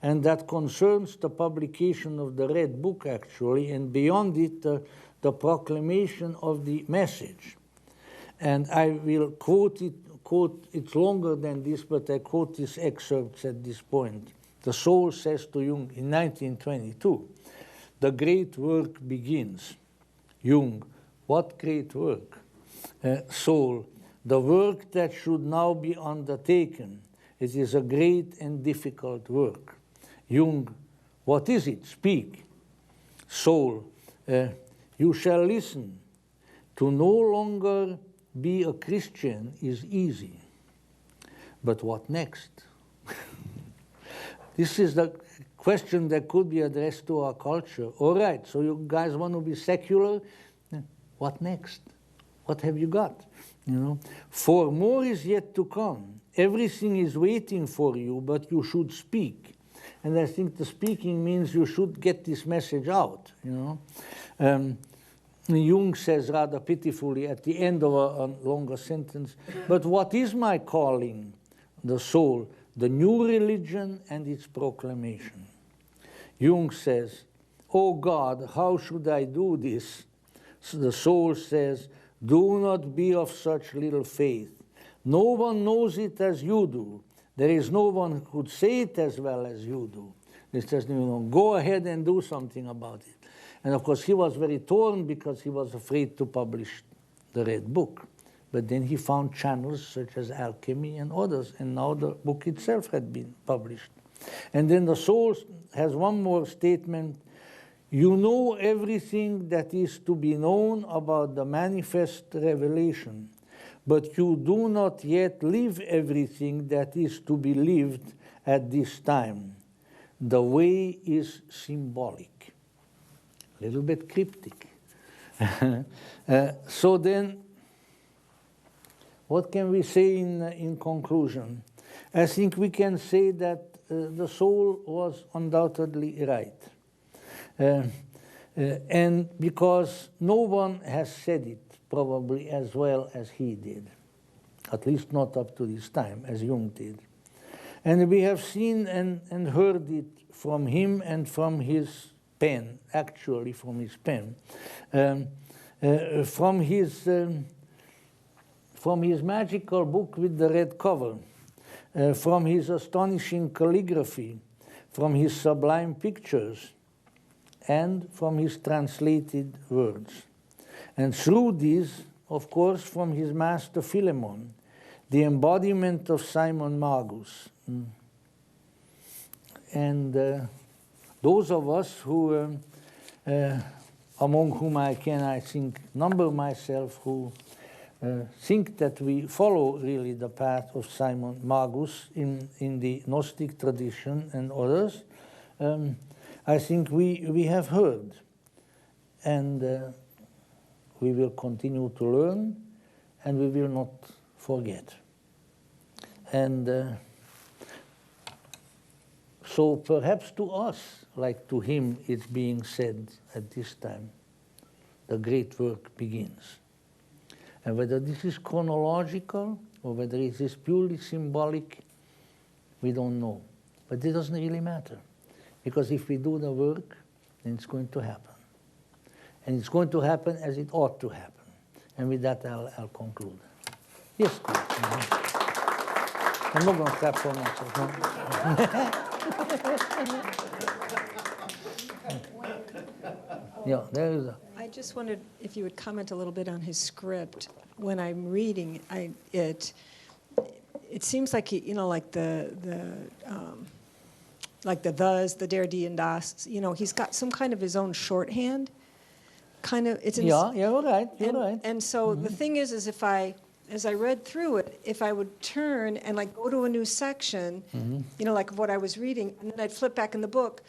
And that concerns the publication of the Red Book, actually, and beyond it, the proclamation of the message. And I will quote, it's longer than this, but I quote these excerpts at this point. The soul says to Jung in 1922, "The great work begins." Jung, what great work? Soul, the work that should now be undertaken. It is a great and difficult work. Jung, what is it? Speak. Soul, you shall listen. To no longer be a Christian is easy. But what next? This is the question that could be addressed to our culture. All right, so you guys want to be secular? What next? What have you got? You know, for more is yet to come. Everything is waiting for you, but you should speak. And I think the speaking means you should get this message out, you know. Jung says rather pitifully at the end of a longer sentence, "But what is my calling?" The soul, the new religion and its proclamation. Jung says, "Oh God, how should I do this?" So the soul says, "Do not be of such little faith. No one knows it as you do. There is no one who could say it as well as you do." It says, you know, go ahead and do something about it. And of course, he was very torn because he was afraid to publish the Red Book. But then he found channels such as alchemy and others, and now the book itself had been published. And then the soul has one more statement. "You know everything that is to be known about the manifest revelation, but you do not yet live everything that is to be lived at this time. The way is symbolic." A little bit cryptic. So then, what can we say in conclusion? I think we can say that the soul was undoubtedly right. And because no one has said it probably as well as he did, at least not up to this time, as Jung did. And we have seen and heard it from him and from his pen, actually from his pen, from his magical book with the red cover, from his astonishing calligraphy, from his sublime pictures, and from his translated words. And through these, of course, from his master Philemon, the embodiment of Simon Magus. And those of us who, among whom I think, number myself, who think that we follow really the path of Simon Magus in the Gnostic tradition and others, I think we have heard, and we will continue to learn, and we will not forget. And so perhaps to us, like to him, it's being said at this time, the great work begins. And whether this is chronological or whether it is purely symbolic, we don't know. But it doesn't really matter. Because if we do the work, then it's going to happen. And it's going to happen as it ought to happen. And with that, I'll conclude. Yes, please. I'm not going to clap for myself. Yeah, there is a... I just wondered if you would comment a little bit on his script. When I'm reading it seems like, like the thes, the der, die, and das, he's got some kind of his own shorthand. It's in you're right, you're right. And so the thing is as I read through it, if I would turn and go to a new section, like what I was reading, and then I'd flip back in the book,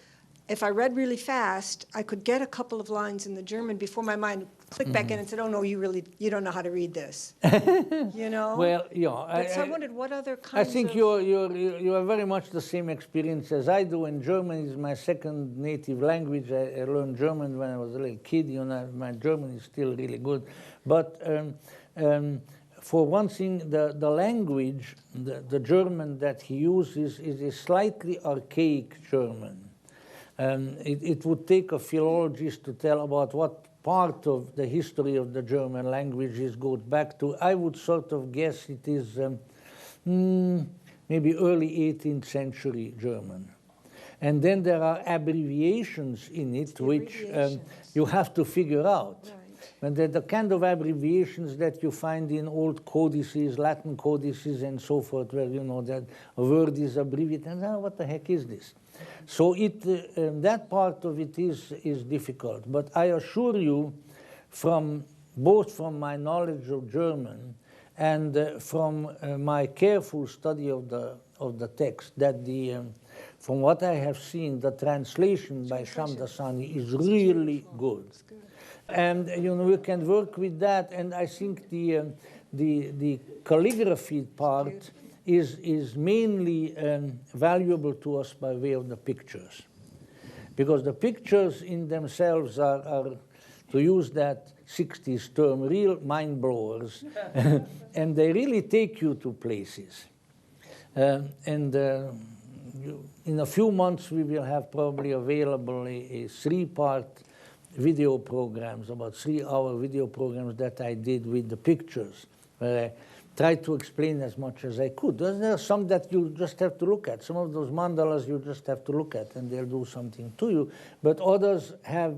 if I read really fast, I could get a couple of lines in the German before my mind clicked back in and said, "Oh no, you don't know how to read this." Well, So I wondered what other kinds. I think you have very much the same experience as I do. And German is my second native language. I learned German when I was a little kid. My German is still really good, but for one thing, the language, the German that he uses is a slightly archaic German. It would take a philologist to tell about what part of the history of the German languages goes back to. I would sort of guess it is maybe early 18th century German. And then there are abbreviations in it which you have to figure out. Right. And they're the kind of abbreviations that you find in old codices, Latin codices and so forth, where you know that a word is abbreviated, and what the heck is this? So that part of it is difficult. But I assure you, both from my knowledge of German and from my careful study of the text, that from what I have seen, the translation by Shamdasani is really good. And you know, we can work with that, and I think the calligraphy part is mainly valuable to us by way of the pictures. Because the pictures in themselves are to use that 60s term, real mind blowers, and they really take you to places. In a few months, we will have probably available a 3-part video programs, about 3-hour video programs that I did with the pictures, where I tried to explain as much as I could. There are some that you just have to look at. Some of those mandalas you just have to look at, and they'll do something to you. But others have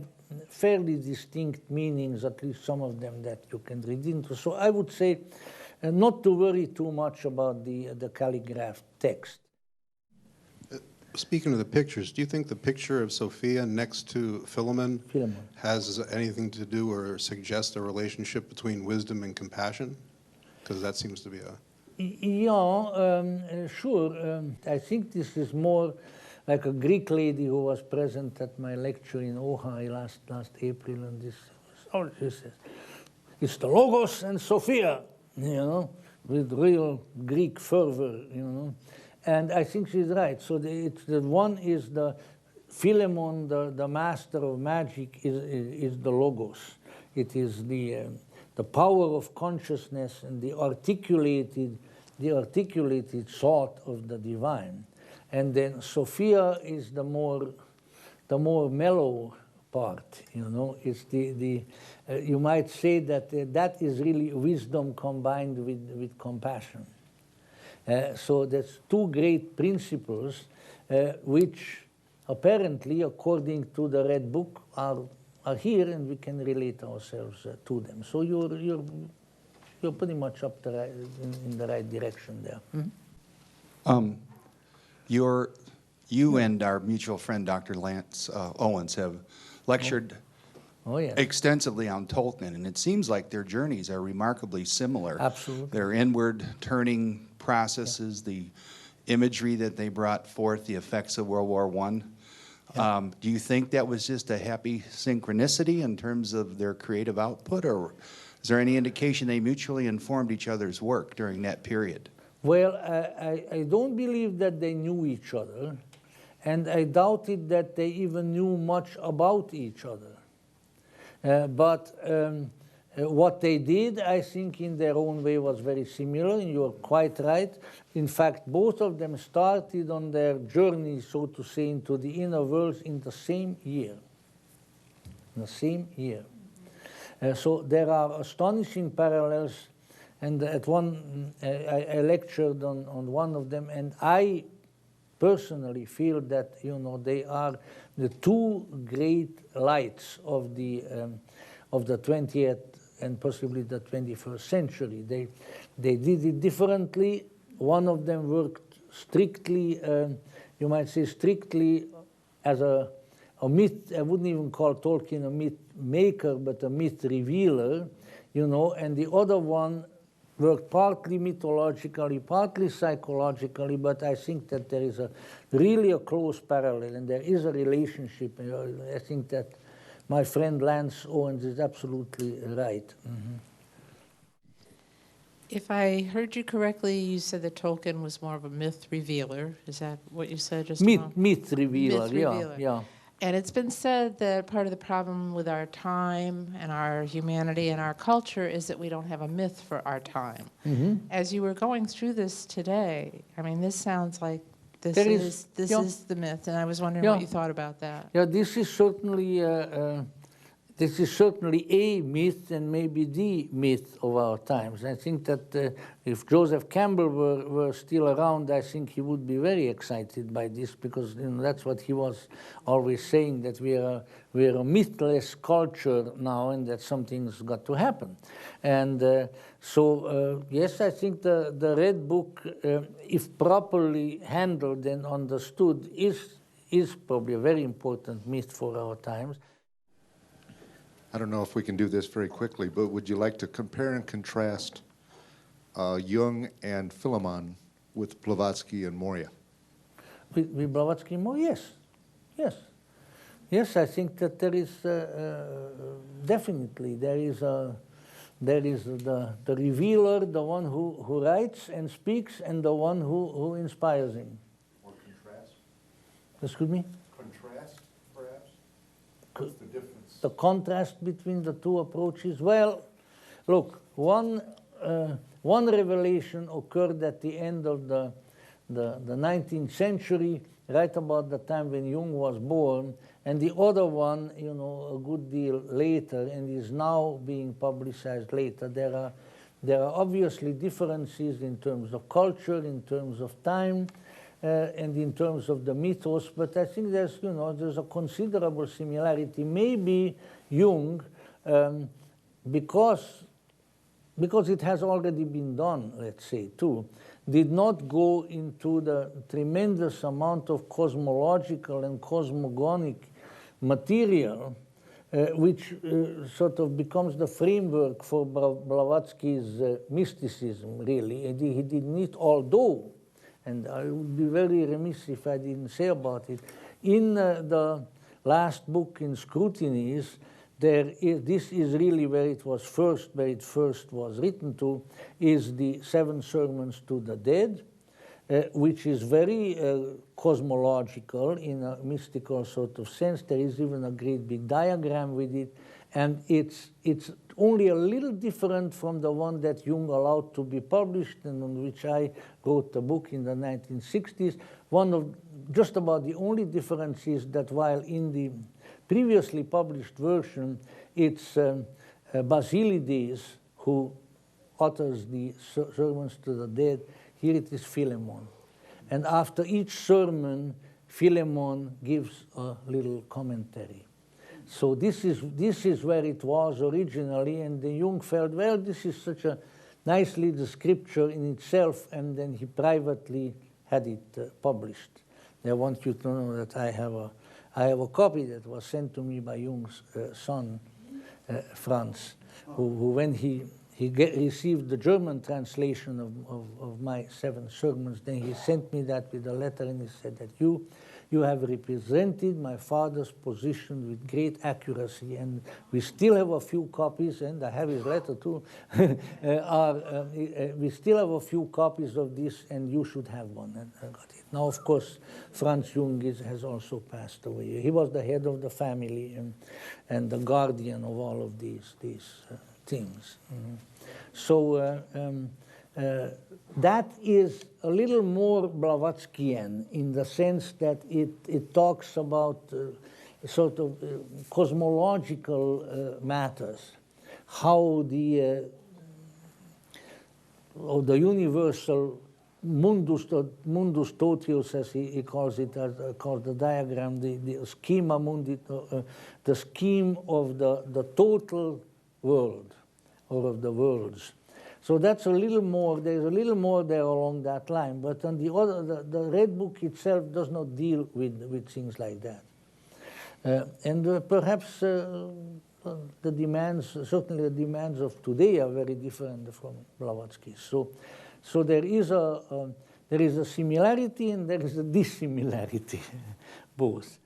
fairly distinct meanings, at least some of them that you can read into. So I would say not to worry too much about the calligraphed text. Speaking of the pictures, do you think the picture of Sophia next to Philemon has anything to do or suggest a relationship between wisdom and compassion? Because that seems to be a... Yeah, sure. I think this is more like a Greek lady who was present at my lecture in Ojai last April, and this says, it's the Logos and Sophia, you know, with real Greek fervor, you know. And I think she's right. So the one is the Philemon, the master of magic, is the Logos. It is the power of consciousness and the articulated thought of the divine. And then Sophia is the more mellow part. You know, it's you might say that that is really wisdom combined with compassion. So there's 2 great principles which apparently, according to the Red Book, are here, and we can relate ourselves to them. So you're pretty much up in the right direction there. Mm-hmm. You and our mutual friend, Dr. Lance Owens, have lectured extensively on Tolkien, and it seems like their journeys are remarkably similar. Absolutely. Their inward turning processes, the imagery that they brought forth, the effects of World War I. Yeah. Do you think that was just a happy synchronicity in terms of their creative output, or is there any indication they mutually informed each other's work during that period? Well, I don't believe that they knew each other, and I doubted that they even knew much about each other. But what they did, I think, in their own way was very similar, and you're quite right. In fact, both of them started on their journey, so to say, into the inner worlds in the same year. So there are astonishing parallels, and at one, I lectured on one of them, and I personally feel that, you know, they are the 2 great lights of the 20th and possibly the 21st century. They did it differently. One of them worked strictly, you might say strictly as a myth. I wouldn't even call Tolkien a myth maker, but a myth revealer, you know, and the other one worked partly mythologically, partly psychologically, but I think that there is really a close parallel, and there is a relationship. I think that my friend Lance Owens is absolutely right. Mm-hmm. If I heard you correctly, you said that Tolkien was more of a myth revealer. Is that what you said just now? Myth revealer, yeah. And it's been said that part of the problem with our time and our humanity and our culture is that we don't have a myth for our time. As you were going through this today, I mean, this sounds like this is the myth, and I was wondering what you thought about that. Yeah, this is certainly a myth and maybe the myth of our times. I think that if Joseph Campbell were still around, I think he would be very excited by this, because that's what he was always saying, that we are a mythless culture now, and that something's got to happen. And yes, I think the Red Book, if properly handled and understood, is probably a very important myth for our times. I don't know if we can do this very quickly, but would you like to compare and contrast Jung and Philemon with Blavatsky and Moria? With Blavatsky and Moria, yes. Yes, I think that there is definitely there is the revealer, the one who writes and speaks, and the one who inspires him. Or contrast? Excuse me? Contrast, perhaps? What's the difference? The contrast between the two approaches? Well, look, one revelation occurred at the end of the 19th century, right about the time when Jung was born, and the other one, a good deal later, and is now being publicized later. There are obviously differences in terms of culture, in terms of time, and in terms of the mythos, but I think there's a considerable similarity. Maybe Jung, because it has already been done, let's say, too, did not go into the tremendous amount of cosmological and cosmogonic material, which sort of becomes the framework for Blavatsky's mysticism, really. And he did not, although, and I would be very remiss if I didn't say about it, in the last book, in Scrutinies, this is really where it first was written to, is the 7 Sermons to the Dead, which is very cosmological in a mystical sort of sense. There is even a great big diagram with it, and it's only a little different from the one that Jung allowed to be published, and on which I wrote the book in the 1960s. One of just about the only difference is that while in the previously published version, it's Basilides who utters the sermons to the dead, here it is Philemon. And after each sermon, Philemon gives a little commentary. So this is where it was originally, and then Jung felt, well, this is such a nice little scripture in itself, and then he privately had it published. I want you to know that I have a copy that was sent to me by Jung's son, Franz, who when he received the German translation of my 7 sermons, then he sent me that with a letter, and he said that you have represented my father's position with great accuracy, and we still have a few copies, and I have his letter too, we still have a few copies of this, and you should have one, and I got it. Now, of course, Franz Jung has also passed away. He was the head of the family and the guardian of all of these things. So that is a little more Blavatskyan in the sense that it talks about sort of cosmological matters, how the universal mundus totius, as he calls it, called the diagram, the schema mundi, the scheme of the total world, or of the worlds. So that's a little more, there's a little more there along that line, but on the other, the Red Book itself does not deal with things like that. And perhaps the demands, certainly the demands of today are very different from Blavatsky's. So there is a similarity and there is a dissimilarity, both.